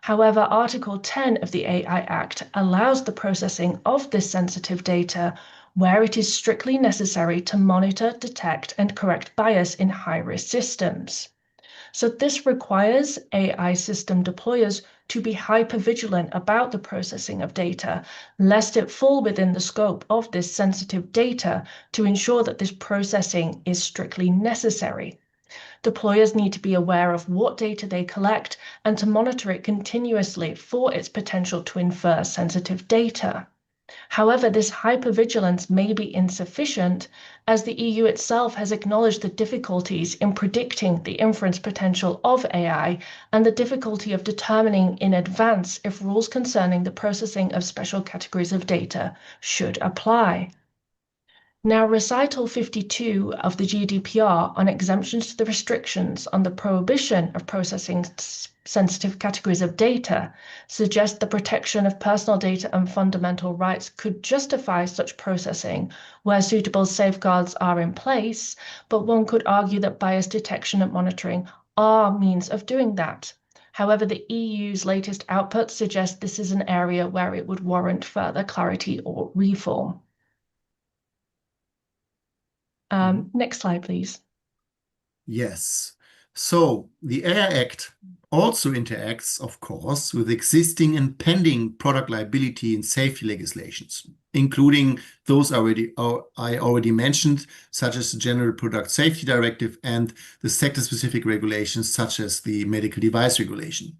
However, Article 10 of the AI Act allows the processing of this sensitive data where it is strictly necessary to monitor, detect, and correct bias in high-risk systems. So this requires AI system deployers to be hyper-vigilant about the processing of data, lest it fall within the scope of this sensitive data to ensure that this processing is strictly necessary. Deployers need to be aware of what data they collect and to monitor it continuously for its potential to infer sensitive data. However, this hypervigilance may be insufficient, as the EU itself has acknowledged the difficulties in predicting the inference potential of AI and the difficulty of determining in advance if rules concerning the processing of special categories of data should apply. Now, Recital 52 of the GDPR on exemptions to the restrictions on the prohibition of processing sensitive categories of data suggests the protection of personal data and fundamental rights could justify such processing where suitable safeguards are in place, but one could argue that bias detection and monitoring are means of doing that. However, the EU's latest output suggests this is an area where it would warrant further clarity or reform. Next slide, please. Yes. So the AI Act also interacts, of course, with existing and pending product liability and safety legislations, including those I already mentioned, such as the General Product Safety Directive and the sector-specific regulations, such as the Medical Device Regulation.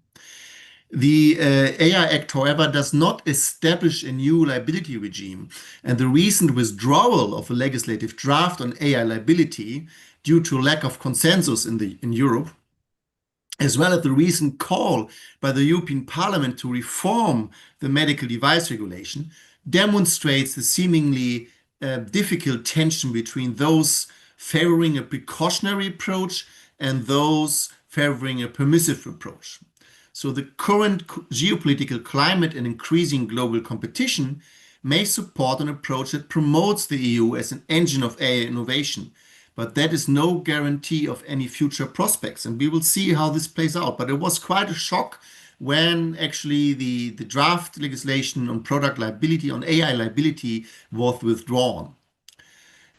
The AI Act, however, does not establish a new liability regime, and the recent withdrawal of a legislative draft on AI liability due to lack of consensus in Europe, as well as the recent call by the European Parliament to reform the medical device regulation, demonstrates the seemingly difficult tension between those favoring a precautionary approach and those favoring a permissive approach. So the current geopolitical climate and increasing global competition may support an approach that promotes the EU as an engine of AI innovation, but that is no guarantee of any future prospects, and we will see how this plays out. But it was quite a shock when actually the draft legislation on product liability, on AI liability, was withdrawn.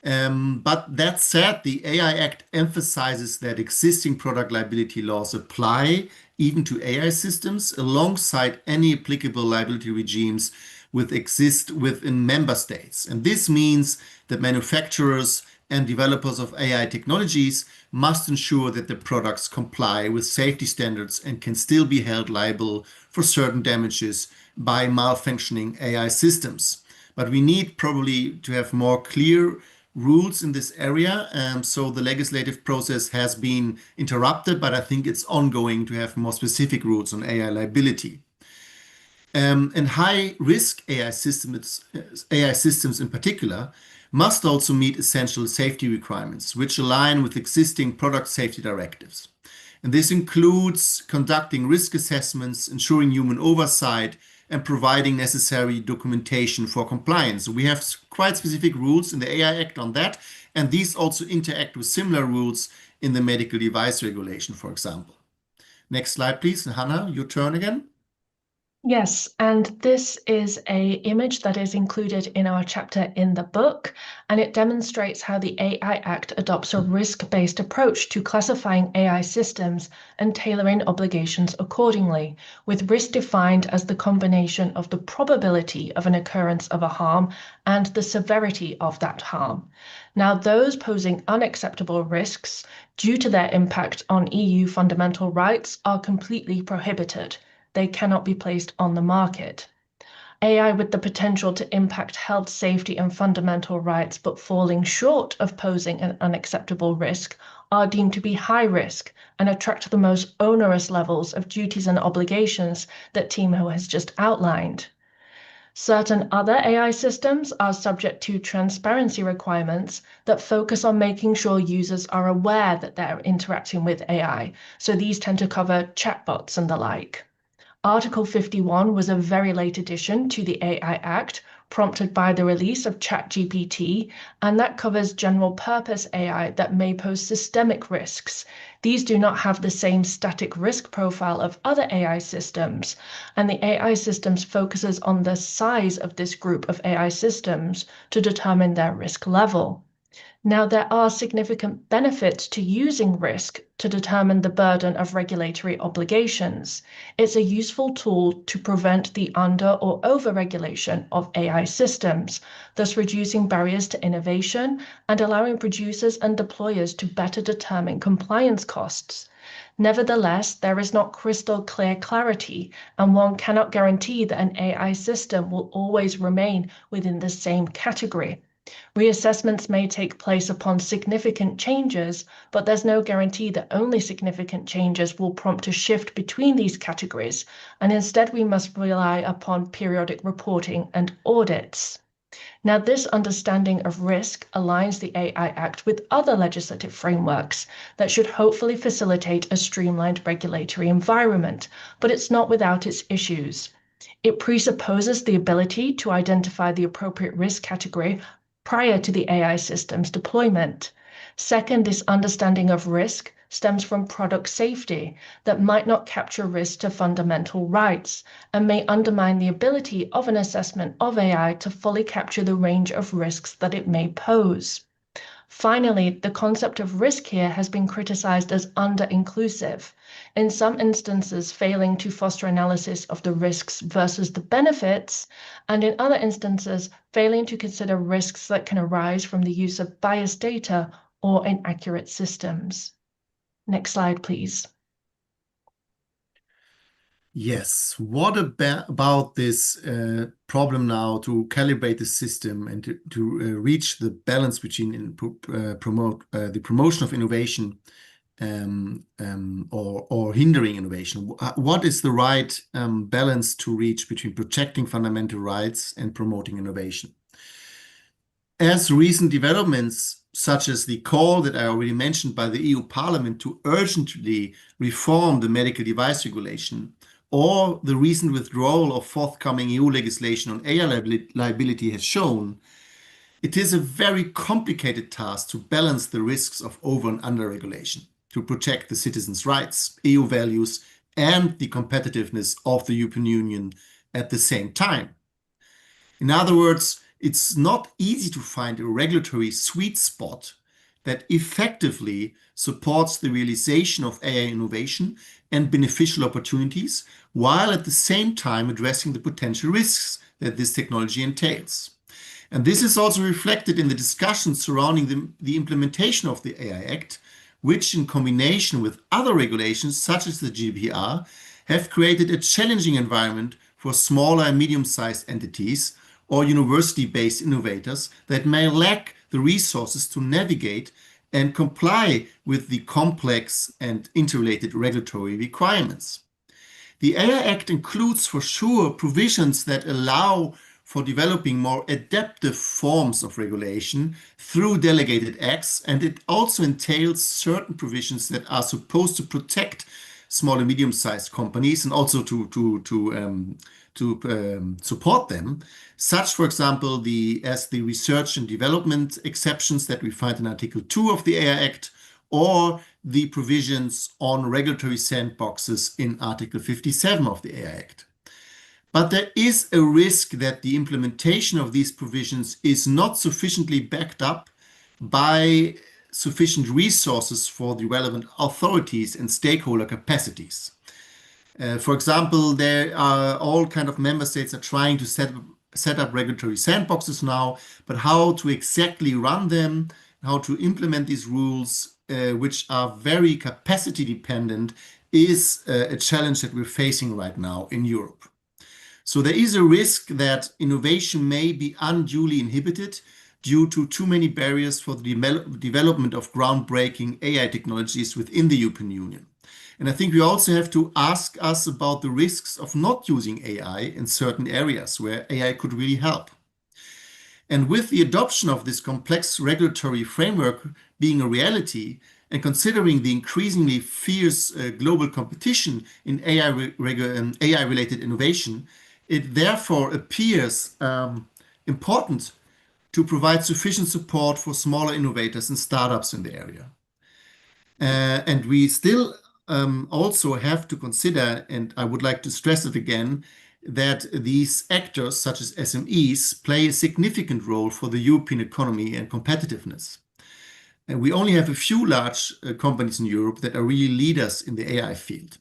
But that said, the AI Act emphasizes that existing product liability laws apply even to AI systems alongside any applicable liability regimes which exist within member states. And this means that manufacturers and developers of AI technologies must ensure that their products comply with safety standards and can still be held liable for certain damages by malfunctioning AI systems. But we need probably to have more clear rules in this area. So the legislative process has been interrupted, but I think it's ongoing to have more specific rules on AI liability. And high-risk AI systems in particular must also meet essential safety requirements, which align with existing product safety directives. And this includes conducting risk assessments, ensuring human oversight, and providing necessary documentation for compliance. We have quite specific rules in the AI Act on that, and these also interact with similar rules in the medical device regulation, for example. Next slide, please. Hannah, your turn again. Yes, and this is an image that is included in our chapter in the book, and it demonstrates how the AI Act adopts a risk-based approach to classifying AI systems and tailoring obligations accordingly, with risk defined as the combination of the probability of an occurrence of a harm and the severity of that harm. Now, those posing unacceptable risks due to their impact on EU fundamental rights are completely prohibited. They cannot be placed on the market. AI with the potential to impact health, safety, and fundamental rights, but falling short of posing an unacceptable risk, are deemed to be high risk and attract the most onerous levels of duties and obligations that Timo has just outlined. Certain other AI systems are subject to transparency requirements that focus on making sure users are aware that they're interacting with AI. So these tend to cover chatbots and the like. Article 51 was a very late addition to the AI Act, prompted by the release of ChatGPT, and that covers general purpose AI that may pose systemic risks. These do not have the same static risk profile of other AI systems, and the AI systems focuses on the size of this group of AI systems to determine their risk level. Now, there are significant benefits to using risk to determine the burden of regulatory obligations. It's a useful tool to prevent the under or over-regulation of AI systems, thus reducing barriers to innovation and allowing producers and deployers to better determine compliance costs. Nevertheless, there is not crystal clear clarity, and one cannot guarantee that an AI system will always remain within the same category. Reassessments may take place upon significant changes, but there's no guarantee that only significant changes will prompt a shift between these categories, and instead we must rely upon periodic reporting and audits. Now, this understanding of risk aligns the AI Act with other legislative frameworks that should hopefully facilitate a streamlined regulatory environment, but it's not without its issues. It presupposes the ability to identify the appropriate risk category prior to the AI system's deployment. Second, this understanding of risk stems from product safety that might not capture risk to fundamental rights and may undermine the ability of an assessment of AI to fully capture the range of risks that it may pose. Finally, the concept of risk here has been criticized as under-inclusive, in some instances failing to foster analysis of the risks versus the benefits, and in other instances failing to consider risks that can arise from the use of biased data or inaccurate systems. Next slide, please. Yes. What about this problem now to calibrate the system and to reach the balance between promote the promotion of innovation or hindering innovation? What is the right balance to reach between protecting fundamental rights and promoting innovation? As recent developments, such as the call that I already mentioned by the EU Parliament to urgently reform the medical device regulation, or the recent withdrawal of forthcoming EU legislation on AI liability has shown, it is a very complicated task to balance the risks of over and under regulation, to protect the citizens' rights, EU values, and the competitiveness of the European Union at the same time. In other words, it's not easy to find a regulatory sweet spot that effectively supports the realization of AI innovation and beneficial opportunities, while at the same time addressing the potential risks that this technology entails. And this is also reflected in the discussions surrounding the implementation of the AI Act, which in combination with other regulations such as the GDPR have created a challenging environment for smaller and medium-sized entities or university-based innovators that may lack the resources to navigate and comply with the complex and interrelated regulatory requirements. The AI Act includes for sure provisions that allow for developing more adaptive forms of regulation through delegated acts, and it also entails certain provisions that are supposed to protect small and medium-sized companies and also to support them, such, for example, as the research and development exceptions that we find in Article 2 of the AI Act, or the provisions on regulatory sandboxes in Article 57 of the AI Act. But there is a risk that the implementation of these provisions is not sufficiently backed up by sufficient resources for the relevant authorities and stakeholder capacities. For example, there are all kinds of member states are trying to set up regulatory sandboxes now, but how to exactly run them, how to implement these rules, which are very capacity dependent, is a challenge that we're facing right now in Europe. So there is a risk that innovation may be unduly inhibited due to too many barriers for the development of groundbreaking AI technologies within the European Union. And I think we also have to ask us about the risks of not using AI in certain areas where AI could really help. And with the adoption of this complex regulatory framework being a reality, and considering the increasingly fierce global competition in AI-related innovation, it therefore appears important to provide sufficient support for smaller innovators and startups in the area. And we still also have to consider, and I would like to stress it again, that these actors, such as SMEs, play a significant role for the European economy and competitiveness. And we only have a few large companies in Europe that are really leaders in the AI field.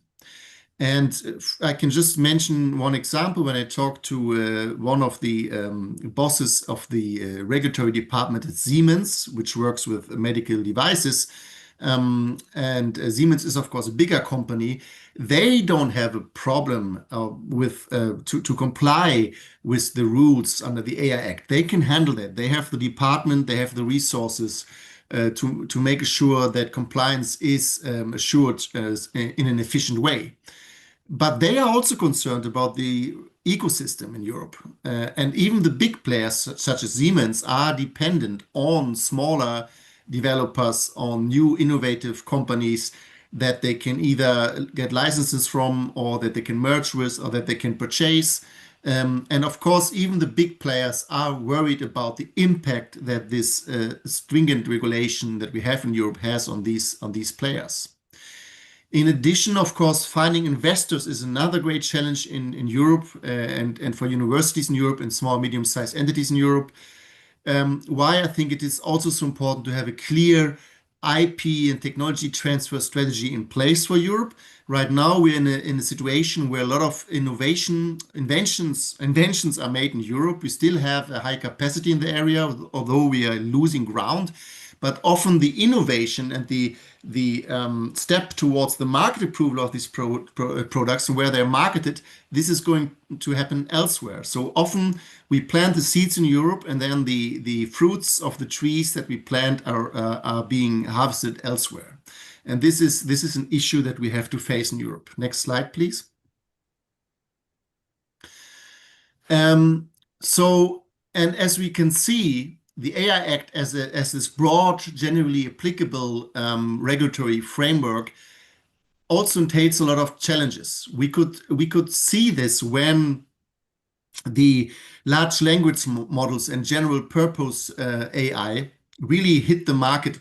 And I can just mention one example. When I talked to one of the bosses of the regulatory department at Siemens, which works with medical devices, and Siemens is, of course, a bigger company. They don't have a problem to comply with the rules under the AI Act. They can handle that. They have the department, they have the resources to make sure that compliance is assured in an efficient way. But they are also concerned about the ecosystem in Europe. And even the big players, such as Siemens, are dependent on smaller developers, on new innovative companies that they can either get licenses from, or that they can merge with, or that they can purchase. And of course, even the big players are worried about the impact that this stringent regulation that we have in Europe has on these players. In addition, of course, finding investors is another great challenge in Europe and for universities in Europe and small, medium-sized entities in Europe. Why I think it is also so important to have a clear IP and technology transfer strategy in place for Europe. Right now, we're in a situation where a lot of inventions are made in Europe. We still have a high capacity in the area, although we are losing ground. But often the innovation and the step towards the market approval of these products and where they're marketed, this is going to happen elsewhere. So often we plant the seeds in Europe, and then the fruits of the trees that we plant are being harvested elsewhere. And this is an issue that we have to face in Europe. Next slide, please. And as we can see, the AI Act as this broad, generally applicable regulatory framework also entails a lot of challenges. We could see this when the large language models and general purpose AI really hit the market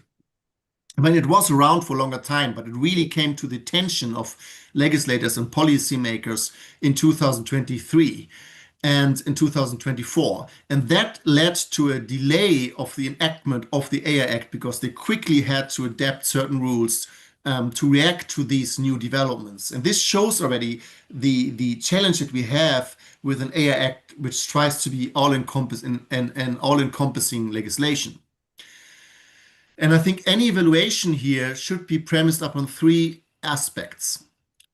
I mean, it was around for a longer time, but it really came to the attention of legislators and policymakers in 2023 and in 2024. And that led to a delay of the enactment of the AI Act because they quickly had to adapt certain rules to react to these new developments. And this shows already the challenge that we have with an AI Act which tries to be all-encompassing and all-encompassing legislation. And I think any evaluation here should be premised upon three aspects.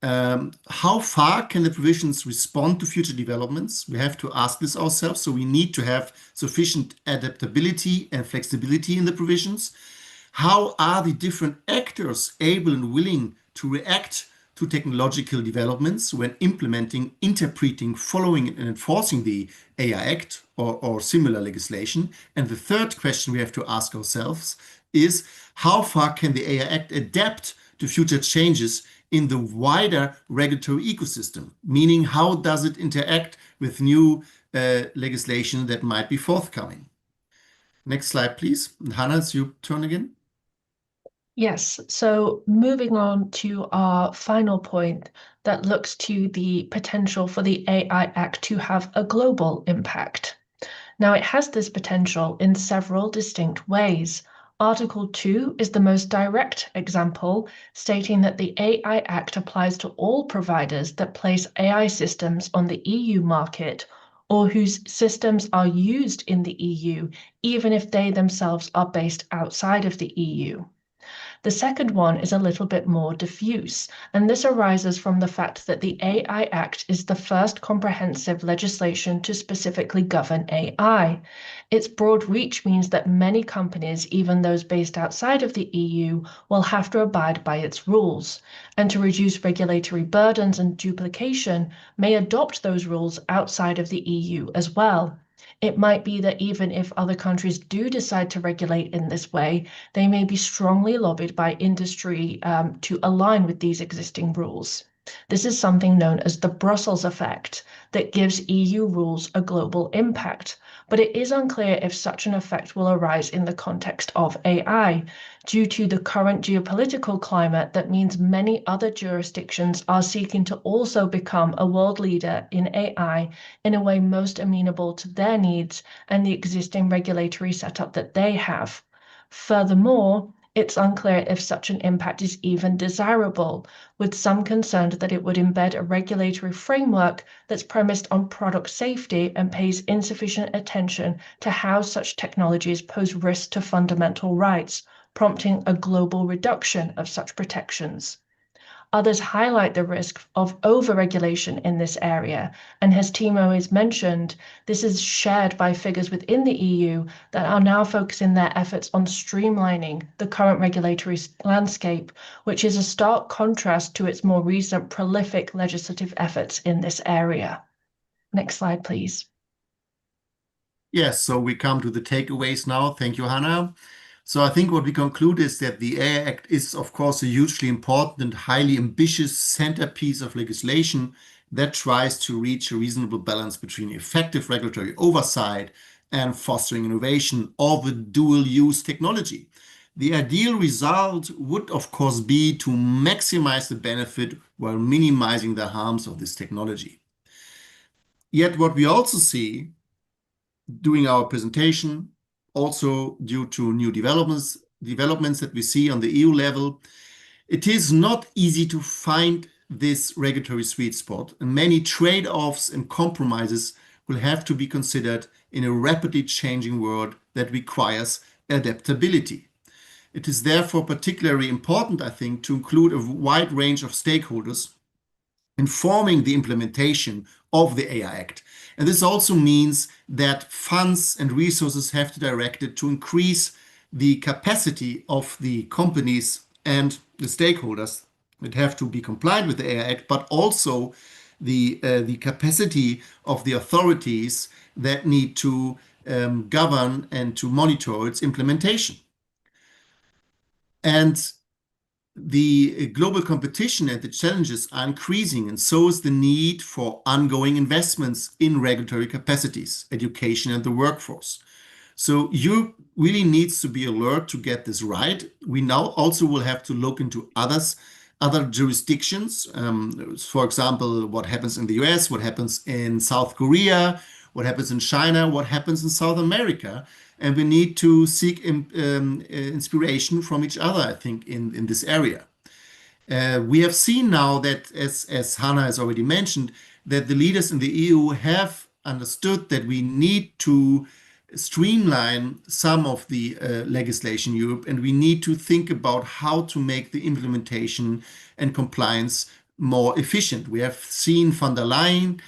How far can the provisions respond to future developments? We have to ask this ourselves. So we need to have sufficient adaptability and flexibility in the provisions. How are the different actors able and willing to react to technological developments when implementing, interpreting, following, and enforcing the AI Act or similar legislation? And the third question we have to ask ourselves is how far can the AI Act adapt to future changes in the wider regulatory ecosystem? Meaning, how does it interact with new legislation that might be forthcoming? Next slide, please. Hannah, it's your turn again. Yes, so moving on to our final point that looks to the potential for the AI Act to have a global impact. Now, it has this potential in several distinct ways. Article 2 is the most direct example, stating that the AI Act applies to all providers that place AI systems on the EU market or whose systems are used in the EU, even if they themselves are based outside of the EU. The second one is a little bit more diffuse, and this arises from the fact that the AI Act is the first comprehensive legislation to specifically govern AI. Its broad reach means that many companies, even those based outside of the EU, will have to abide by its rules, and to reduce regulatory burdens and duplication, may adopt those rules outside of the EU as well. It might be that even if other countries do decide to regulate in this way, they may be strongly lobbied by industry to align with these existing rules. This is something known as the Brussels effect that gives EU rules a global impact, but it is unclear if such an effect will arise in the context of AI, due to the current geopolitical climate that means many other jurisdictions are seeking to also become a world leader in AI in a way most amenable to their needs and the existing regulatory setup that they have. Furthermore, it's unclear if such an impact is even desirable, with some concerned that it would embed a regulatory framework that's premised on product safety and pays insufficient attention to how such technologies pose risk to fundamental rights, prompting a global reduction of such protections. Others highlight the risk of over-regulation in this area, and as Timo has mentioned, this is shared by figures within the EU that are now focusing their efforts on streamlining the current regulatory landscape, which is a stark contrast to its more recent prolific legislative efforts in this area. Next slide, please. Yes, so we come to the takeaways now. Thank you, Hannah. So I think what we conclude is that the AI Act is, of course, a hugely important and highly ambitious centerpiece of legislation that tries to reach a reasonable balance between effective regulatory oversight and fostering innovation of a dual-use technology. The ideal result would, of course, be to maximize the benefit while minimizing the harms of this technology. Yet what we also see during our presentation, also due to new developments that we see on the EU level, it is not easy to find this regulatory sweet spot, and many trade-offs and compromises will have to be considered in a rapidly changing world that requires adaptability. It is therefore particularly important, I think, to include a wide range of stakeholders informing the implementation of the AI Act. And this also means that funds and resources have to be directed to increase the capacity of the companies and the stakeholders that have to be compliant with the AI Act, but also the capacity of the authorities that need to govern and to monitor its implementation. And the global competition and the challenges are increasing, and so is the need for ongoing investments in regulatory capacities, education, and the workforce. So Europe really needs to be alert to get this right. We now also will have to look into other jurisdictions. For example, what happens in the US, what happens in South Korea, what happens in China, what happens in South America. And we need to seek inspiration from each other, I think, in this area. We have seen now that, as Hannah has already mentioned, that the leaders in the EU have understood that we need to streamline some of the legislation in Europe, and we need to think about how to make the implementation and compliance more efficient. We have seen von der Leyen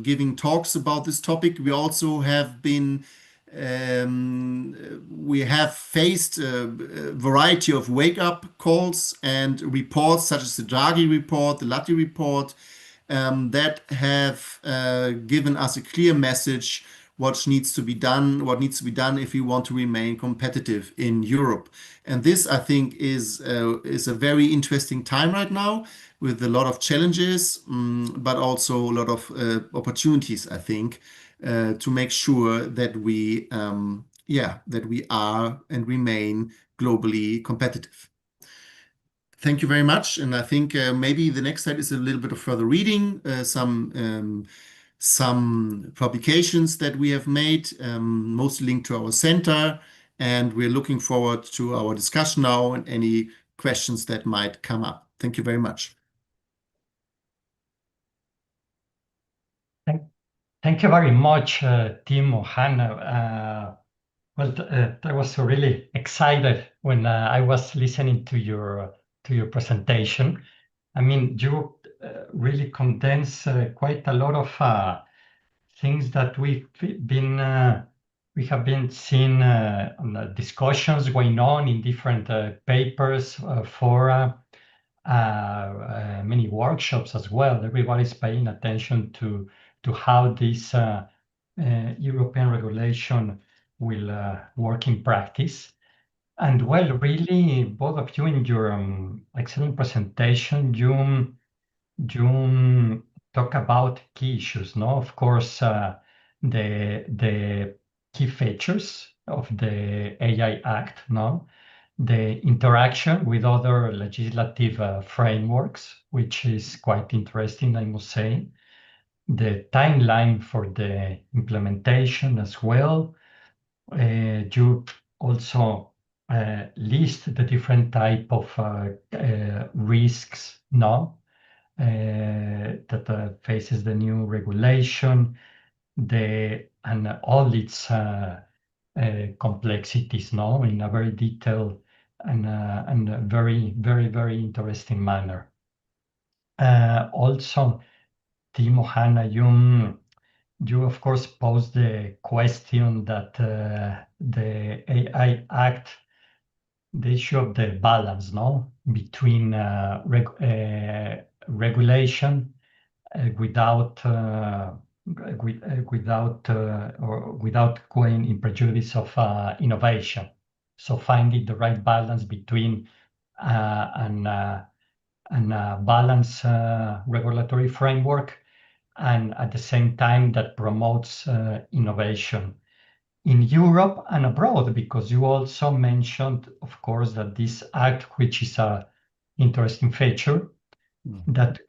giving talks about this topic. We also have been we have faced a variety of wake-up calls and reports such as the Draghi report, the Latti report, that have given us a clear message what needs to be done if we want to remain competitive in Europe. And this, I think, is a very interesting time right now with a lot of challenges, but also a lot of opportunities, I think, to make sure that we are and remain globally competitive. Thank you very much. And I think maybe the next slide is a little bit of further reading, some publications that we have made, mostly linked to our center. And we're looking forward to our discussion now and any questions that might come up. Thank you very much. Thank you very much, Timo, Hannah. Well, I was really excited when I was listening to your presentation. I mean, you really condense quite a lot of things that we have been seeing on the discussions going on in different papers for many workshops as well. Everybody's paying attention to how this European regulation will work in practice. And well, really, both of you in your excellent presentation, you talk about key issues, no? Of course, the key features of the AI Act, no? The interaction with other legislative frameworks, which is quite interesting, I must say. The timeline for the implementation as well. You also list the different type of risks, no? That faces the new regulation, and all its complexities, no? In a very detailed and a very, very, very interesting manner. Also, Timo, Hannah, you of course posed the question that the AI Act, the issue of the balance, no, between regulation without going in prejudice of innovation. So finding the right balance between and balance regulatory framework, and at the same time that promotes innovation in Europe and abroad, because you also mentioned, of course, that this act, which is an interesting feature, that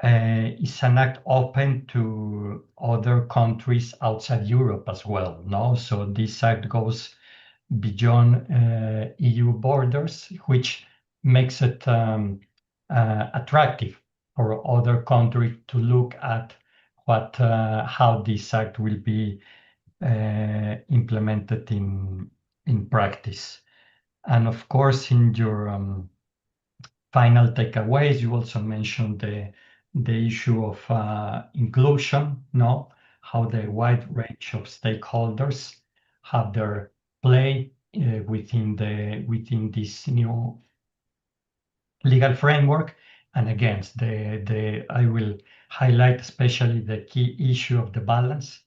is an act open to other countries outside Europe as well, no? So this act goes beyond EU borders, which makes it attractive for other countries to look at how this act will be implemented in practice. And of course, in your final takeaways, you also mentioned the issue of inclusion, no? How the wide range of stakeholders have their play within this new legal framework. And again, I will highlight especially the key issue of the balance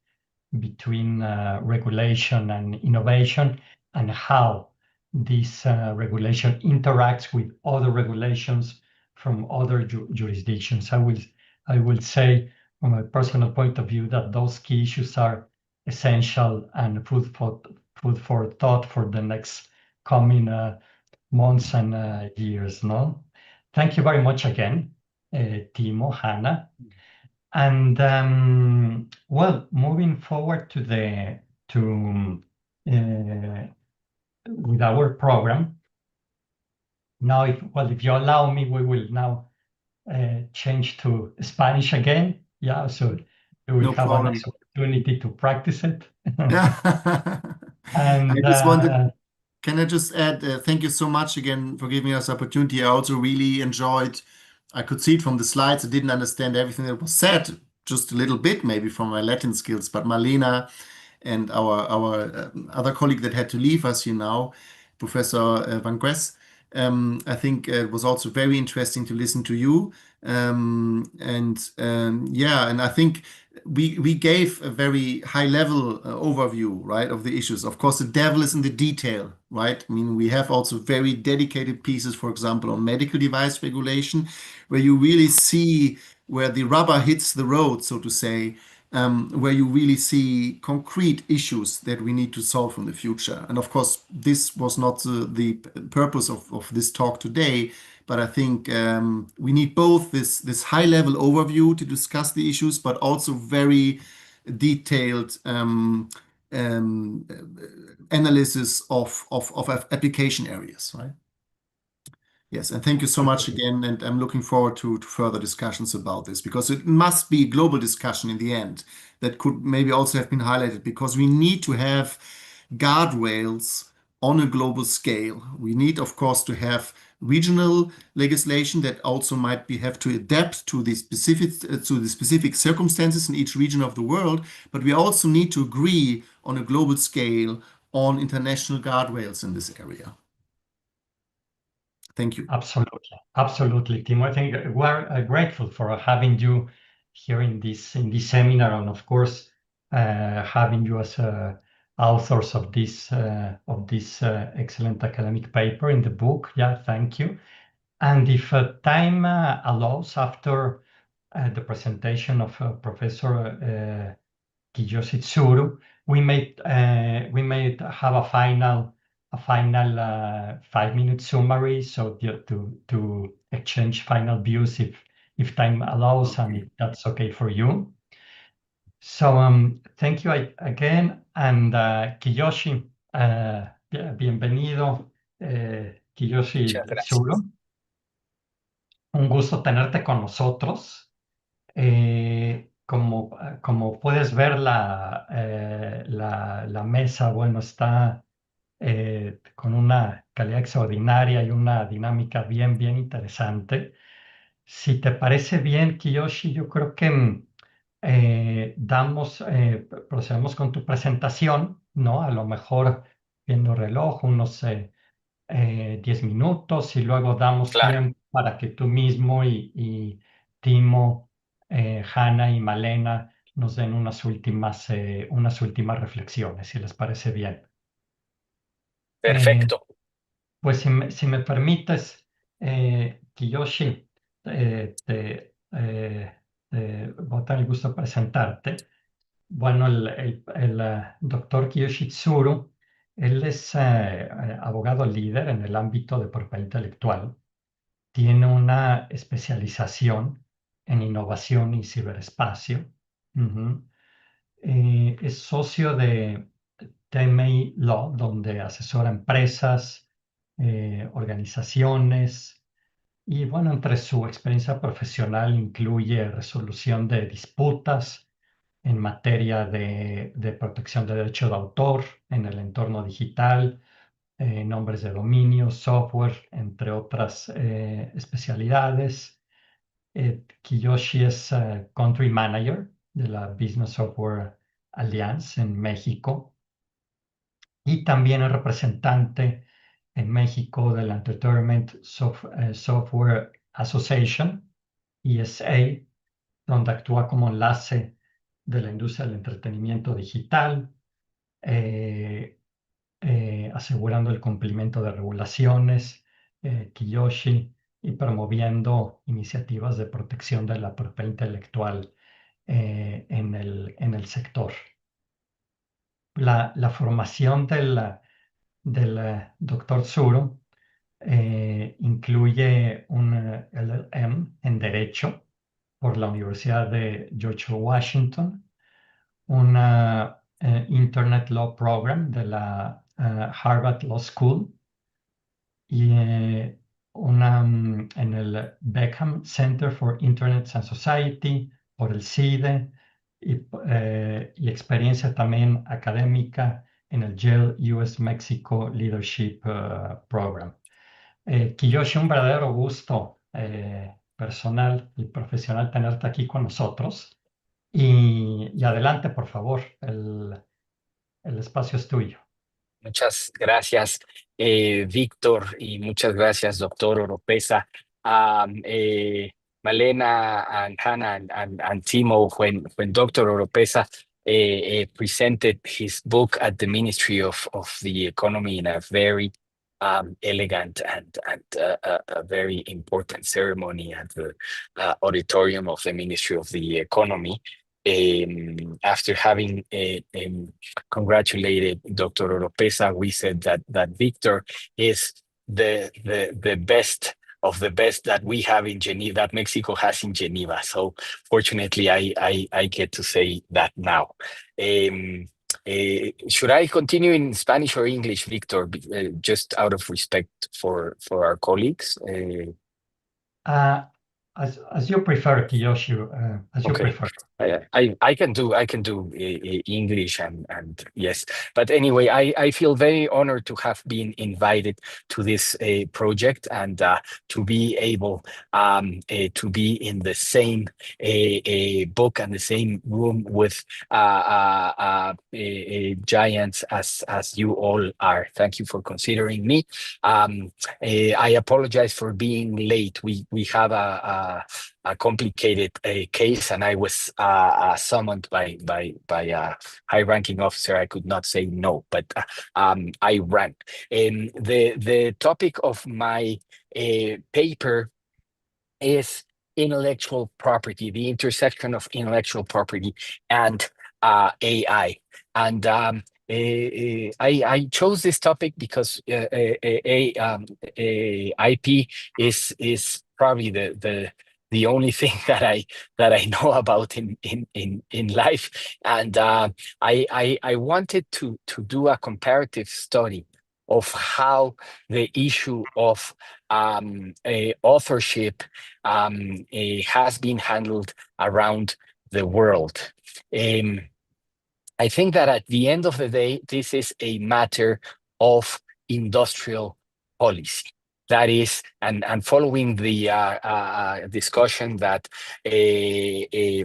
between regulation and innovation, and how this regulation interacts with other regulations from other jurisdictions. I will say, from a personal point of view, that those key issues are essential and food for thought for the next coming months and years. No, thank you very much again, Timo, Hannah, and well, moving forward to with our program. Now, if you allow me, we will now change to Spanish again. Yeah, so you will No have a problem. nice opportunity to practice it. I And just wanted, can I just add, thank you so much again for giving us opportunity. I also really enjoyed, I could see it from the slides. I didn't understand everything that was said, just a little bit maybe from my Latin skills, but Marlena and our other colleague that had to leave us, Professor Van Quest, I think it was also very interesting to listen to you. And I think we gave a very high level overview, right, of the issues. Of course, the devil is in the detail, right? I mean, we have also very dedicated pieces, for example, on medical device regulation, where you really see where the rubber hits the road, so to say, where you really see concrete issues that we need to solve in the future. And of course, this was not the purpose of this talk today, but I think we need both this high level overview to discuss the issues, but also very detailed analysis of application areas, right? Yes, and thank you so much again, and I'm looking forward to further discussions about this, because it must be a global discussion in the end that could maybe also have been highlighted, because we need to have guardrails on a global scale. We need, of course, to have regional legislation that also might have to adapt to the specific circumstances in each region of the world, but we also need to agree on a global scale on international guardrails in this area. Thank you. Absolutely, Timo. I think we're grateful for having you here in this seminar, and of course, having you as authors of this excellent academic paper in the book. Yeah, thank you. And if time allows, after the presentation of Professor Kiyoshi Tsuru, we may have a final 5-minute summary, so to exchange final views if time allows, and if that's okay for you. So thank you again, and Kiyoshi, bienvenido, Kiyoshi Muchas gracias. Tsuru. Un gusto tenerte con nosotros. Como puedes ver, la mesa, bueno, está con una calidad extraordinaria y una dinámica bien interesante. Si te parece bien, Kiyoshi, yo creo que procedemos con tu presentación, ¿no? A lo mejor viendo reloj, unos 10 minutos, y luego damos Claro, tiempo para que tú mismo y Timo, Hanna y Malena nos den unas últimas reflexiones, si les parece bien. perfecto. Pues si me permites, Kiyoshi, va a tener el gusto de presentarte. Bueno, el doctor Kiyoshi Tsuru, él es abogado líder en el ámbito de propiedad intelectual. Tiene una especialización en innovación y ciberespacio. Ujú. Es socio de TMI Law, donde asesora empresas, organizaciones, y bueno, entre su experiencia profesional incluye resolución de disputas en materia de protección de derecho de autor en el entorno digital, nombres de dominio, software, entre otras especialidades. Kiyoshi es Country Manager de la Business Software Alliance en México, y también es representante en México de la Entertainment Software Association, ESA, donde actúa como enlace de la industria del entretenimiento digital, asegurando el cumplimiento de regulaciones, Kiyoshi, y promoviendo iniciativas de protección de la propiedad intelectual en el sector. la formación del doctor Zuro incluye un LLM en Derecho por la Universidad de George Washington, una Internet Law Program de la Harvard Law School y en el Beckham Center for Internet and Society por el CIDE y experiencia también académica en el Yale US Mexico Leadership Program. Kiyoshi, un verdadero gusto personal y profesional tenerte aquí con nosotros. Y adelante, por favor, el espacio es tuyo. Muchas gracias, Víctor, y muchas gracias, doctor Oropesa. Malena and Hannah and Timo, when Dr. Oropesa presented his book at the Ministry of the Economy in a very elegant and a very important ceremony at the auditorium of the Ministry of the Economy. After having congratulated Dr. Oropesa, we said that Victor is the best of the best that we have in Geneva, that Mexico has in Geneva. So fortunately, I get to say that now. Should I continue in Spanish or English, Victor? Just out of respect for our colleagues. As you prefer, Kiyoshi, as you prefer. I can do English and yes, but anyway, I feel very honored to have been invited to this project and to be able to be in the same book and the same room with giants as you all are. Thank you for considering me. I apologize for being late. We have a complicated case, and I was summoned by a high-ranking officer. I could not say no, but I ran. The topic of my paper is intellectual property, the intersection of intellectual property and AI. And I chose this topic because IP is probably the only thing that I know about in life, and I wanted to do a comparative study of how the issue of authorship has been handled around the world. I think that at the end of the day, this is a matter of industrial policy. That is, and following the discussion that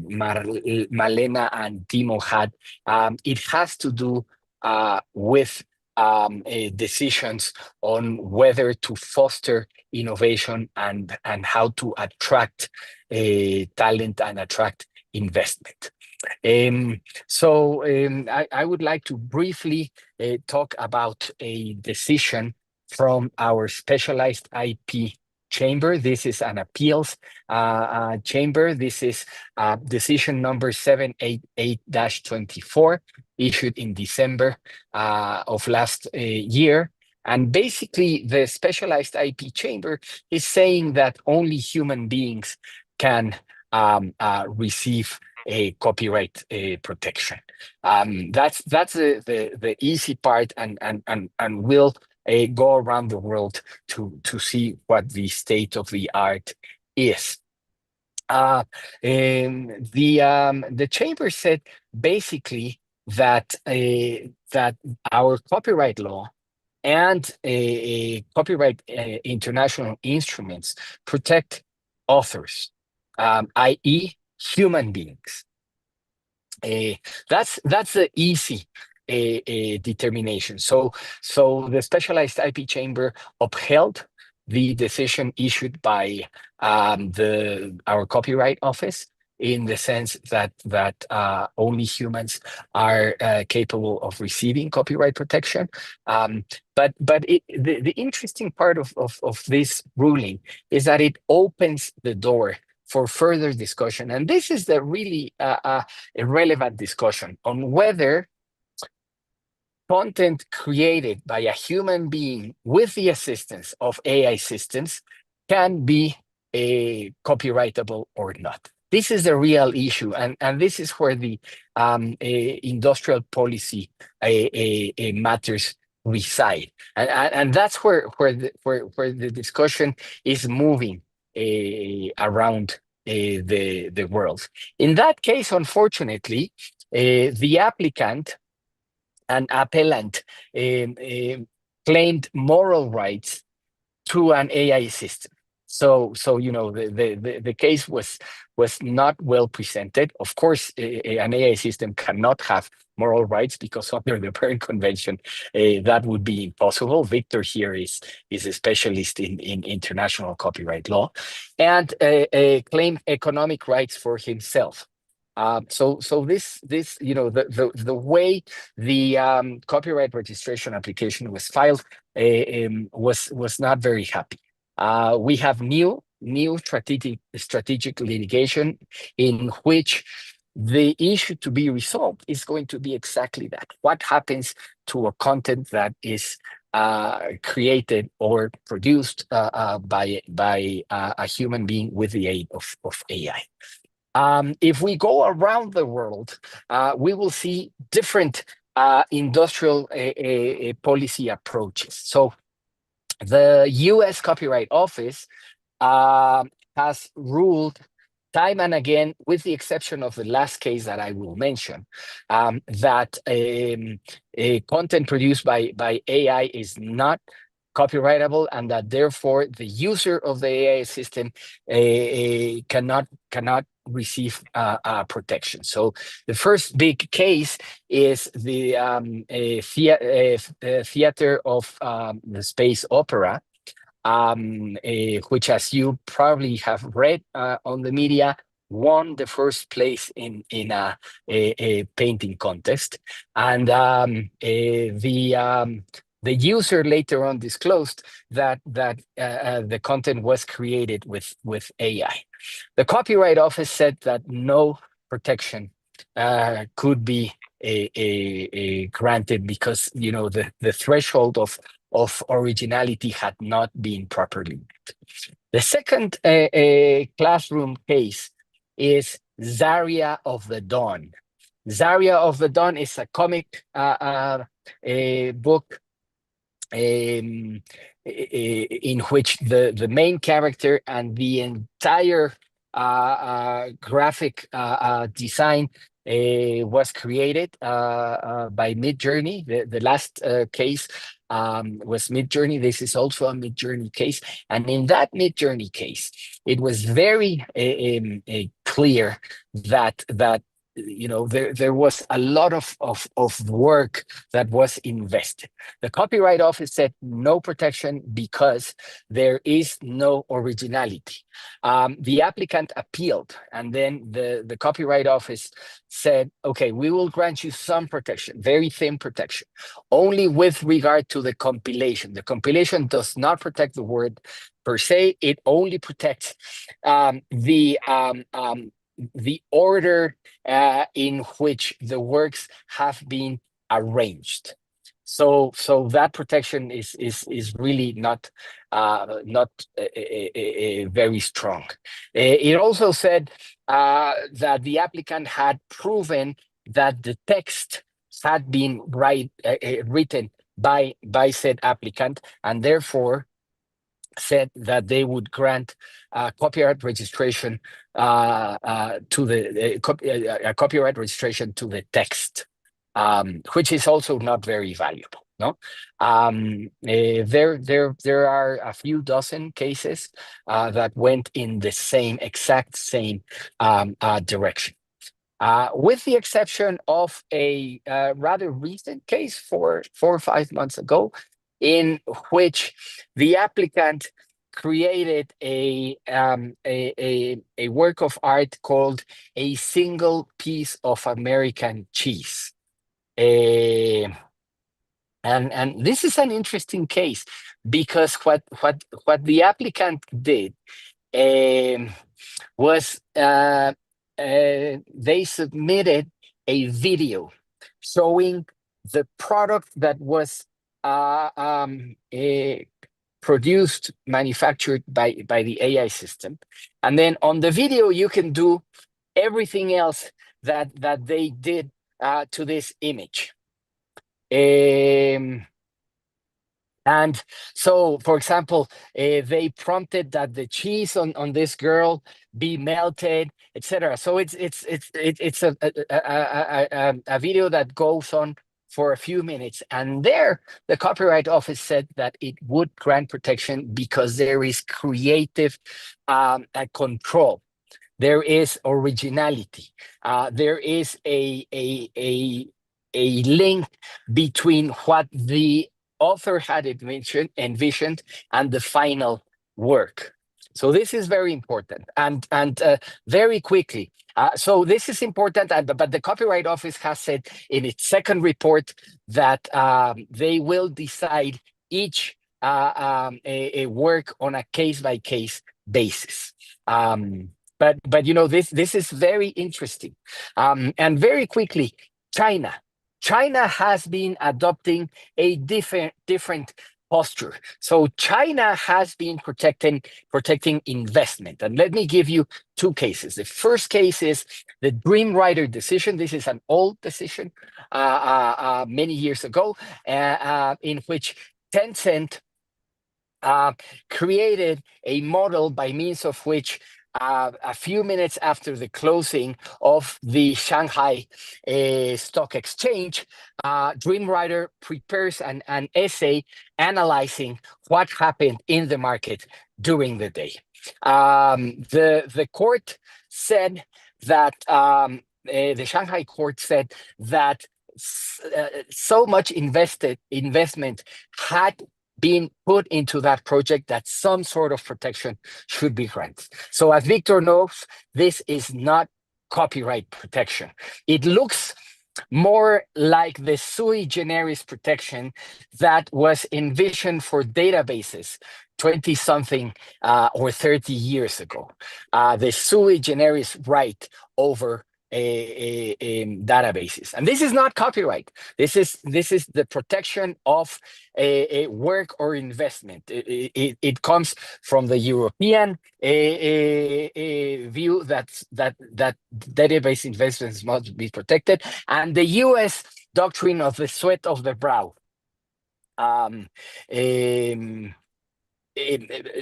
Malena and Timo had, it has to do with decisions on whether to foster innovation and how to attract talent and attract investment. I would like to briefly talk about a decision from our specialized IP chamber. This is an appeals chamber. This is decision number 788-24, issued in December of last year. And basically, the specialized IP chamber is saying that only human beings can receive a copyright protection. That's the easy part, and we'll go around the world to see what the state of the art is. The chamber said basically that our copyright law and copyright international instruments protect authors, i.e., human beings. That's the easy determination. So the specialized IP chamber upheld the decision issued by our copyright office, in the sense that only humans are capable of receiving copyright protection. But the interesting part of this ruling is that it opens the door for further discussion. And this is the really relevant discussion on whether content created by a human being with the assistance of AI systems can be copyrightable or not. This is the real issue, and this is where the industrial policy matters reside, and that's where the discussion is moving around the world. In that case, unfortunately, the applicant and appellant claimed moral rights to an AI system. So you know, the case was not well presented. Of course, an AI system cannot have moral rights because under the Berne Convention, that would be impossible. Victor here is a specialist in international copyright law, and claimed economic rights for himself. So this you know, the way the copyright registration application was filed was not very happy. We have new strategic litigation in which the issue to be resolved is going to be exactly that. What happens to a content that is created or produced by a human being with the aid of AI? If we go around the world, we will see different industrial policy approaches. So the US Copyright Office has ruled time and again, with the exception of the last case that I will mention, that content produced by AI is not copyrightable, and that therefore the user of the AI system cannot receive protection. So the first big case is the Theater of the Space Opera, which, as you probably have read on the media, won the first place in a painting contest, and the user later on disclosed that the content was created with AI. The Copyright Office said that no protection could be granted because, you know, the threshold of originality had not been properly met. The second classroom case is Zarya of the Dawn. Zarya of the Dawn is a comic book in which the main character and the entire graphic design was created by Midjourney. The last case was Midjourney. This is also a Midjourney case, and in that Midjourney case, it was very clear that you know, there was a lot of work that was invested. The Copyright Office said no protection because there is no originality. The applicant appealed, and then the Copyright Office said, okay, we will grant you some protection, very thin protection, only with regard to the compilation. The compilation does not protect the word per se, it only protects the order in which the works have been arranged. So that protection is really not very strong. It also said that the applicant had proven that the text had been written by said applicant, and therefore said that they would grant copyright registration to the copyright registration to the text, which is also not very valuable. No, there are a few dozen cases that went in the exact same direction. With the exception of a rather recent case 4 or 5 months ago, in which the applicant created a work of art called A Single Piece of American Cheese. And this is an interesting case because what the applicant did was they submitted a video showing the product that was produced, manufactured by the AI system. And then on the video, you can do everything else that they did to this image. And so, for example, they prompted that the cheese on this girl be melted, etc. So it's a video that goes on for a few minutes, and there the Copyright Office said that it would grant protection because there is creative control. There is originality. There is a link between what the author had envisioned and the final work. So this is very important. And very quickly, so this is important, but the Copyright Office has said in its second report that they will decide each a work on a case-by-case basis. But you know, this is very interesting. And very quickly, China has been adopting a different posture. So China has been protecting investment. And let me give you two cases. The first case is the Dream Rider decision. This is an old decision many years ago, in which Tencent created a model by means of which a few minutes after the closing of the Shanghai Stock Exchange, Dreamwriter prepares an essay analyzing what happened in the market during the day. The court said that the Shanghai court said that so much investment had being put into that project that some sort of protection should be granted. So as Victor knows, this is not copyright protection. It looks more like the sui generis protection that was envisioned for databases 20-something or 30 years ago. The sui generis right over databases. And this is not copyright. This is the protection of a work or investment. It comes from the European view that database investments must be protected, and the US doctrine of the sweat of the brow.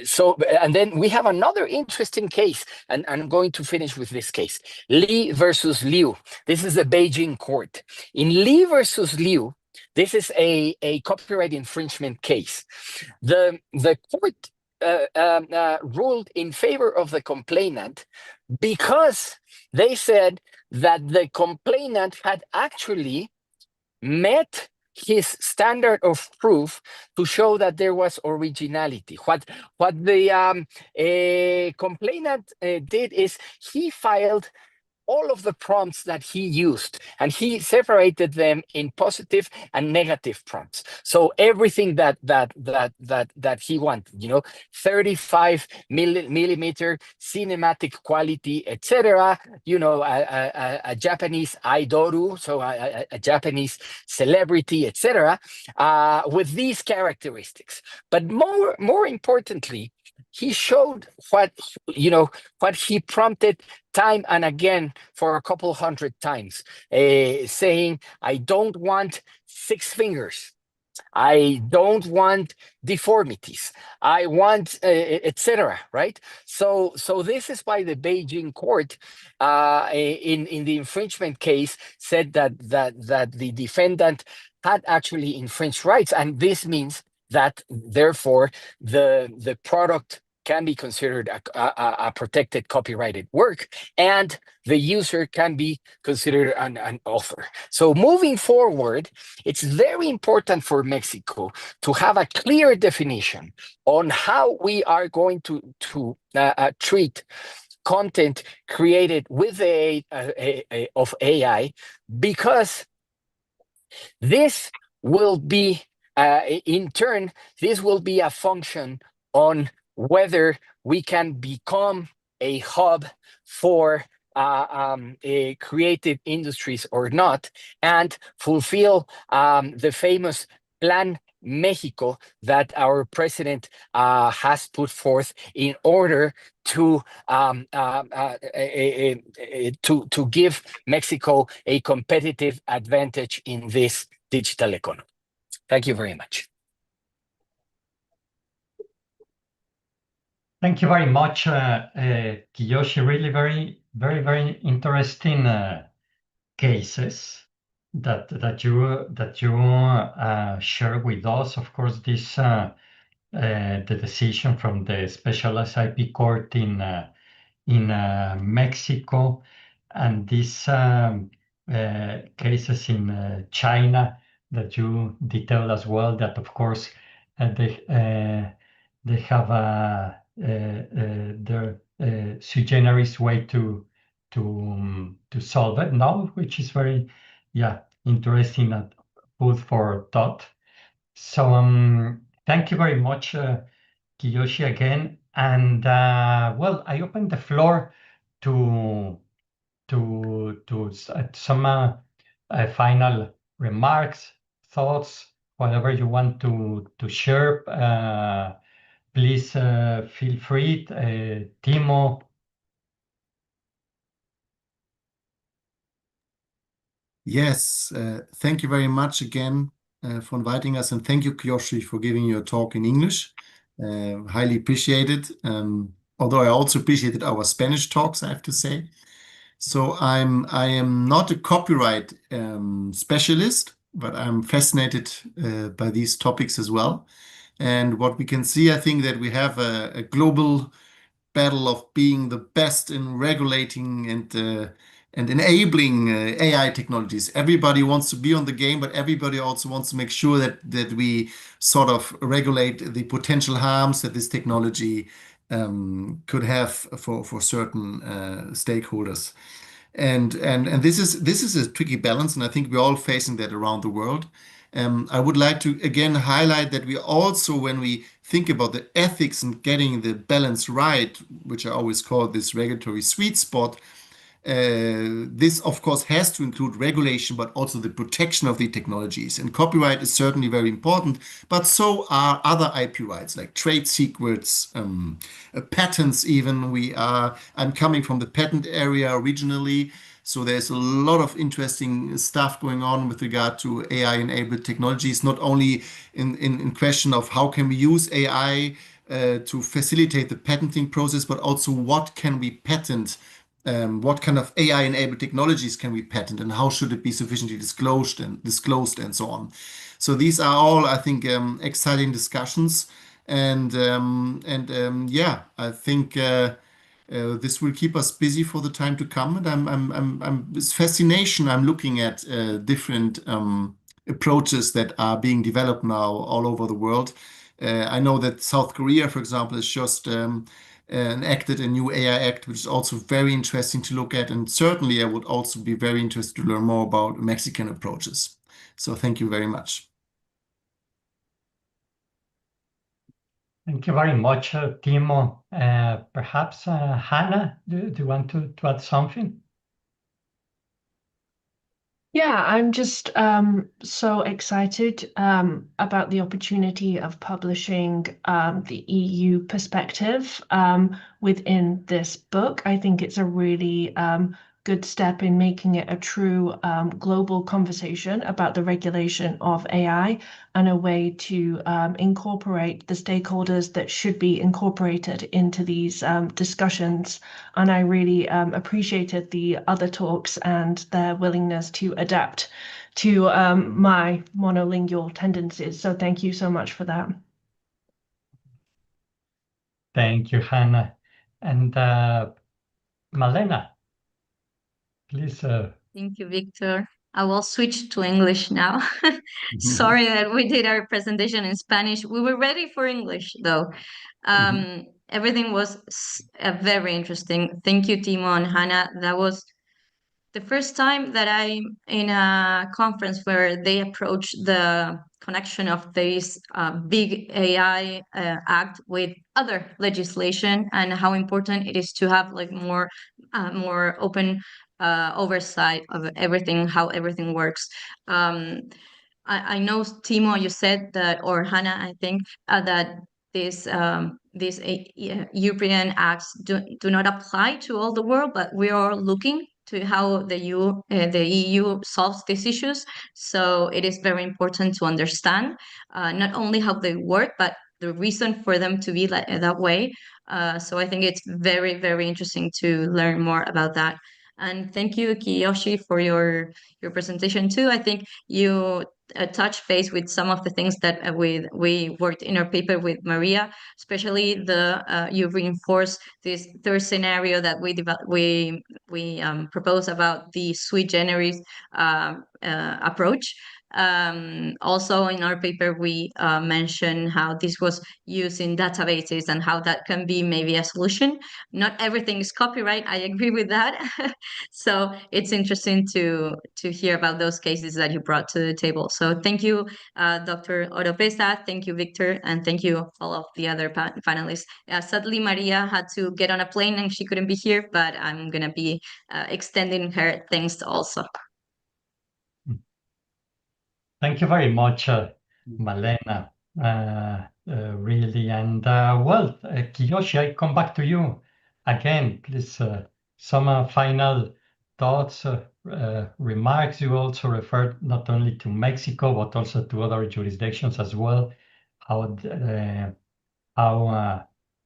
So, and then we have another interesting case, and I'm going to finish with this case. Li versus Liu. This is the Beijing court. In Li versus Liu, this is a copyright infringement case. The court ruled in favor of the complainant because they said that the complainant had actually met his standard of proof to show that there was originality. What the complainant did is he filed all of the prompts that he used, and he separated them in positive and negative prompts. So everything that he wanted, you know, 35 millimeter cinematic quality, etc. You know, a Japanese aidoru, so a Japanese celebrity, etc. With these characteristics. But more importantly, he showed what he prompted time and again for a couple hundred times, saying, I don't want 6 fingers. I don't want deformities. I want, etc. Right? So this is why the Beijing court, in the infringement case, said that the defendant had actually infringed rights, and this means that therefore the product can be considered a protected copyrighted work, and the user can be considered an author. So moving forward, it's very important for Mexico to have a clear definition on how we are going to treat content created with the aid of AI, because this will be, in turn, this will be a function on whether we can become a hub for creative industries or not, and fulfill the famous Plan Mexico that our president has put forth in order to give Mexico a competitive advantage in this digital economy. Thank you very much. Thank you very much, Kiyoshi. Really very interesting cases that you share with us. Of course, this the decision from the Specialized IP Court in Mexico, and these cases in China that you detail as well. That of course they have their sui generis way to solve it now, which is very interesting and food for thought. So thank you very much, Kiyoshi, again. And well, I open the floor to some final remarks, thoughts, whatever you want to share. Please feel free, Timo. Yes, thank you very much again for inviting us, and thank you, Kiyoshi, for giving your talk in English. Highly appreciated. Although I also appreciated our Spanish talks, I have to say. So I am not a copyright specialist, but I'm fascinated by these topics as well. And what we can see, I think that we have a global battle of being the best in regulating and enabling AI technologies. Everybody wants to be on the game, but everybody also wants to make sure that we sort of regulate the potential harms that this technology could have for certain stakeholders. And this is a tricky balance, and I think we're all facing that around the world. I would like to again highlight that we also, when we think about the ethics and getting the balance right, which I always call this regulatory sweet spot, this of course has to include regulation, but also the protection of the technologies. And copyright is certainly very important, but so are other IP rights like trade secrets, patents even. I'm coming from the patent area originally, so there's a lot of interesting stuff going on with regard to AI-enabled technologies, not only in question of how can we use AI to facilitate the patenting process, but also what can we patent. What kind of AI-enabled technologies can we patent, and how should it be sufficiently disclosed and so on. So these are all, I think, exciting discussions, and yeah, I think this will keep us busy for the time to come. And with fascination, I'm looking at different approaches that are being developed now all over the world. I know that South Korea, for example, has just enacted a new AI Act, which is also very interesting to look at. And certainly, I would also be very interested to learn more about Mexican approaches. So thank you very much. Thank you very much, Timo. Perhaps Hannah, do you want to add something? Yeah, I'm just so excited about the opportunity of publishing the EU perspective within this book. I think it's a really good step in making it a true global conversation about the regulation of AI, and a way to incorporate the stakeholders that should be incorporated into these discussions. And I really appreciated the other talks and their willingness to adapt to my monolingual tendencies. So thank you so much for that. Thank you, Hannah. And Malena, please. Thank you, Victor. I will switch to English now. Sorry that we did our presentation in Spanish. We were ready for English, though. Everything was very interesting. Thank you, Timo and Hannah. the first time that I'm in a conference where they approach the connection of this big AI act with other legislation, and how important it is to have like more open oversight of everything, how everything works. I know, Timo, you said that, or Hannah, I think, that these European acts do not apply to all the world, but we are looking to how the EU solves these issues. So it is very important to understand not only how they work, but the reason for them to be like that way. So I think it's very, very interesting to learn more about that. And thank you, Kiyoshi, for your presentation too. I think you touch base with some of the things that we worked in our paper with Maria, especially you reinforce this third scenario that we propose about the sui generis approach. Also in our paper, we mentioned how this was used in databases and how that can be maybe a solution. Not everything is copyright, I agree with that. So it's interesting to hear about those cases that you brought to the table. So thank you, Dr. Oropesa, thank you, Victor, and thank you all of the other panelists. Sadly, Maria had to get on a plane and she couldn't be here, but I'm gonna be extending her thanks also. Thank you very much, Malena. Really, and well, Kiyoshi, I come back to you again. Please, some final thoughts, remarks. You also referred not only to Mexico but also to other jurisdictions as well. How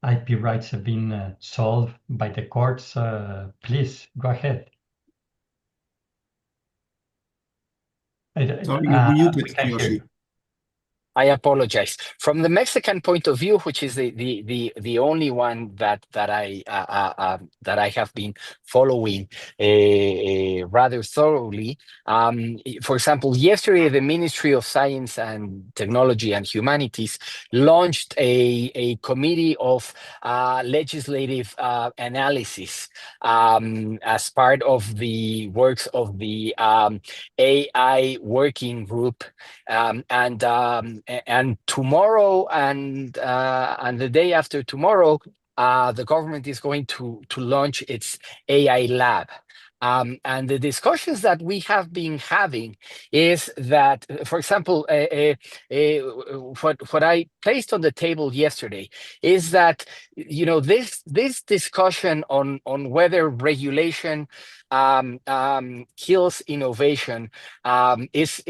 IP rights have been solved by the courts. Please go ahead. Sorry, you're muted, We can hear Kiyoshi. you. I apologize. From the Mexican point of view, which is the only one that I have been following rather thoroughly. For example, yesterday the Ministry of Science and Technology and Humanities launched a committee of legislative analysis as part of the works of the AI working group, and tomorrow and the day after tomorrow, the government is going to launch its AI lab. And the discussions that we have been having is that, for example, what I placed on the table yesterday is that, you know, this discussion on whether regulation kills innovation is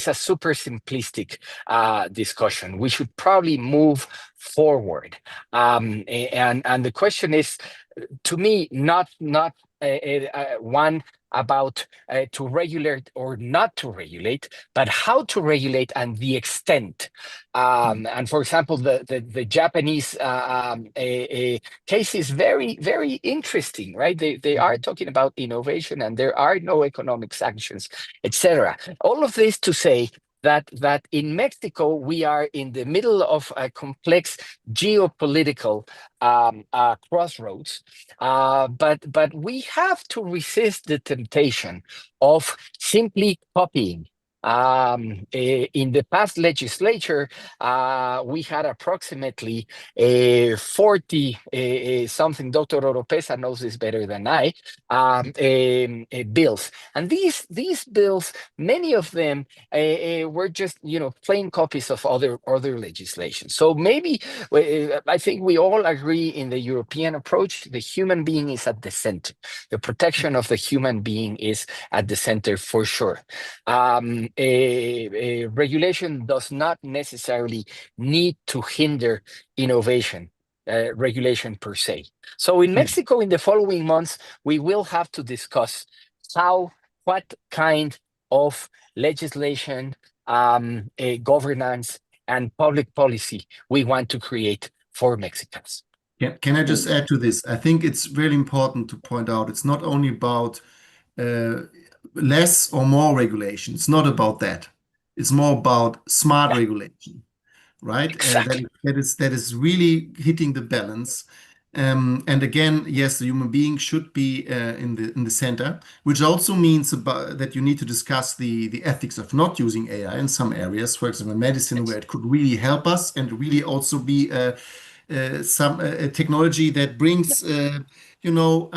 a super simplistic discussion. We should probably move forward, and the question is, to me, not one about to regulate or not to regulate, but how to regulate and the extent. And for example, the Japanese case is very, very interesting, right? They are talking about innovation and there are no economic sanctions, etc. All of this to say that in Mexico, we are in the middle of a complex geopolitical crossroads, but we have to resist the temptation of simply copying. In the past legislature, we had approximately 40 something. Dr. Oropesa knows this better than I. Bills, and these bills, many of them were just, you know, plain copies of other legislation. So maybe I think we all agree in the European approach. The human being is at the center. The protection of the human being is at the center for sure. Regulation does not necessarily need to hinder innovation, regulation per se. So in Mexico, in the following months, we will have to discuss what kind of legislation, governance, and public policy we want to create for Mexicans. Yeah, can I just add to this? I think it's really important to point out it's not only about less or more regulation. It's not about that. It's more about smart regulation, right? Exactly. That is really hitting the balance. And again, yes, the human being should be in the center, which also means that you need to discuss the ethics of not using AI in some areas, for example, medicine, where it could really help us and really also be some technology that brings, you know,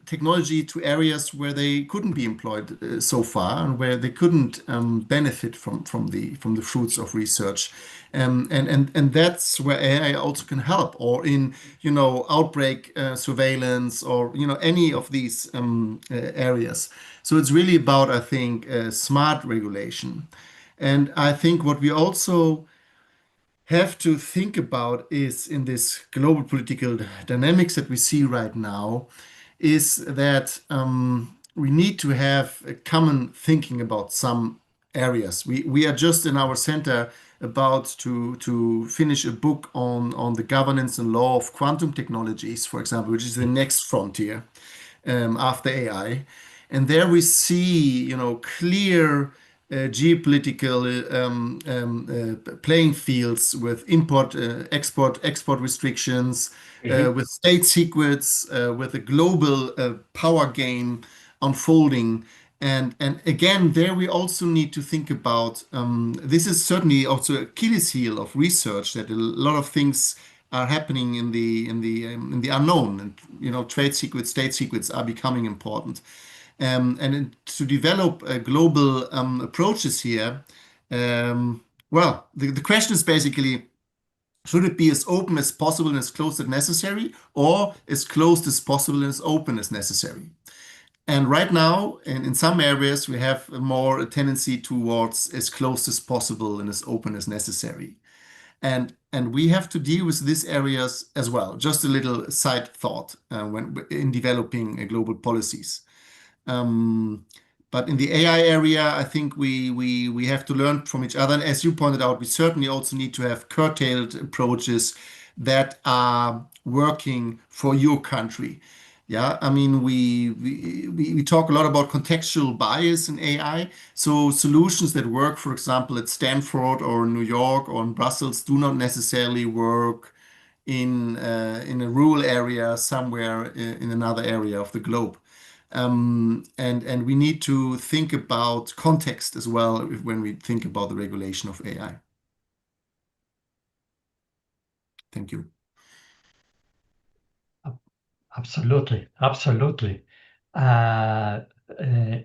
technology to areas where they couldn't be employed so far, and where they couldn't benefit from the fruits of research. And that's where AI also can help, or in, you know, outbreak surveillance, or, you know, any of these areas. So it's really about, I think, smart regulation. And I think what we also have to think about is, in this global political dynamics that we see right now, is that we need to have a common thinking about some areas. We are just in our center about to finish a book on the governance and law of quantum technologies, for example, which is the next frontier after AI. And there we see, you know, clear geopolitical playing fields with export restrictions, with state secrets, with a global power game unfolding. And again, there we also need to think about this is certainly also a Achilles heel of research, that a lot of things are happening in the unknown, and, you know, trade secrets, state secrets are becoming important. To develop global approaches here, well, the question is basically, should it be as open as possible and as closed as necessary, or as closed as possible and as open as necessary? And right now, in some areas, we have more a tendency towards as close as possible and as open as necessary. And we have to deal with these areas as well. Just a little side thought when in developing global policies. But in the AI area, I think we have to learn from each other. And as you pointed out, we certainly also need to have curtailed approaches that are working for your country. Yeah, I mean, we talk a lot about contextual bias in AI. So solutions that work, for example, at Stanford or New York or in Brussels, do not necessarily work in a rural area somewhere in another area of the globe. And we need to think about context as well when we think about the regulation of AI. Thank you. Absolutely, absolutely.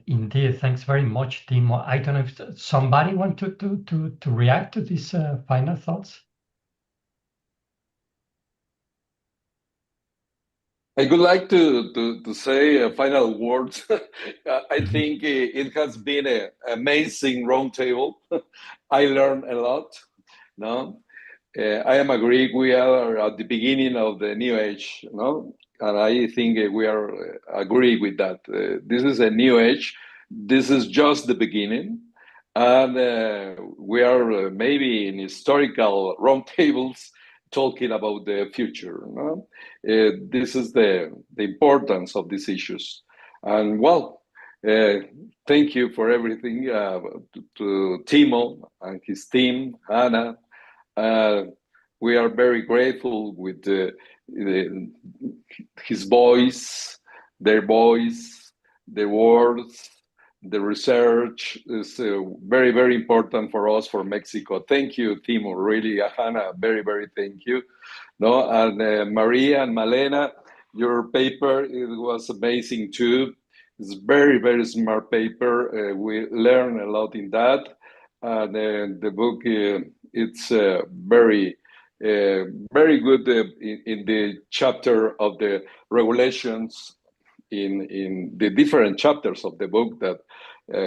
Indeed, thanks very much, Timo. I don't know if somebody want to react to these final thoughts. I would like to say final words. I think it has been an amazing roundtable. I learned a lot. No, I am agree. We are at the beginning of the new age. No, and I think we are agree with that. This is a new age. This is just the beginning, and we are maybe in historical roundtables talking about the future. No? This is the importance of these issues. And well, thank you for everything to Timo and his team, Hannah. We are very grateful with his voice, their words. The research is very, very important for us, for Mexico. Thank you, Timo, really, Hannah, very, very thank you. No, and Maria and Malena, your paper, it was amazing too. It's very, very smart paper. We learn a lot in that. And the book, it's very, very good in the chapter of the regulations, in the different chapters of the book that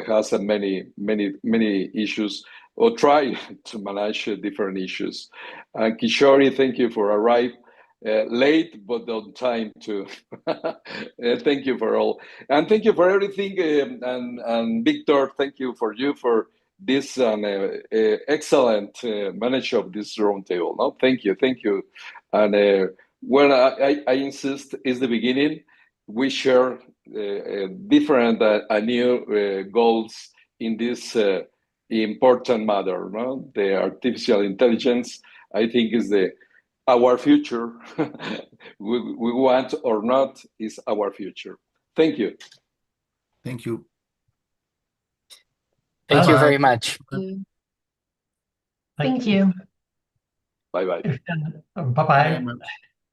has many issues, or try to manage different issues. And Kishori, thank you for arriving late but on time too. Thank you for all, and thank you for everything. And Victor, thank you for this excellent management of this roundtable. No, thank you. And when I insist, is the beginning. We share different new goals in this important matter. No? The artificial intelligence, I think, is the our future. We want or not is our future. Thank you. Thank you. Thank you Bye. very much. Thank you. Bye bye. Bye Very bye. much.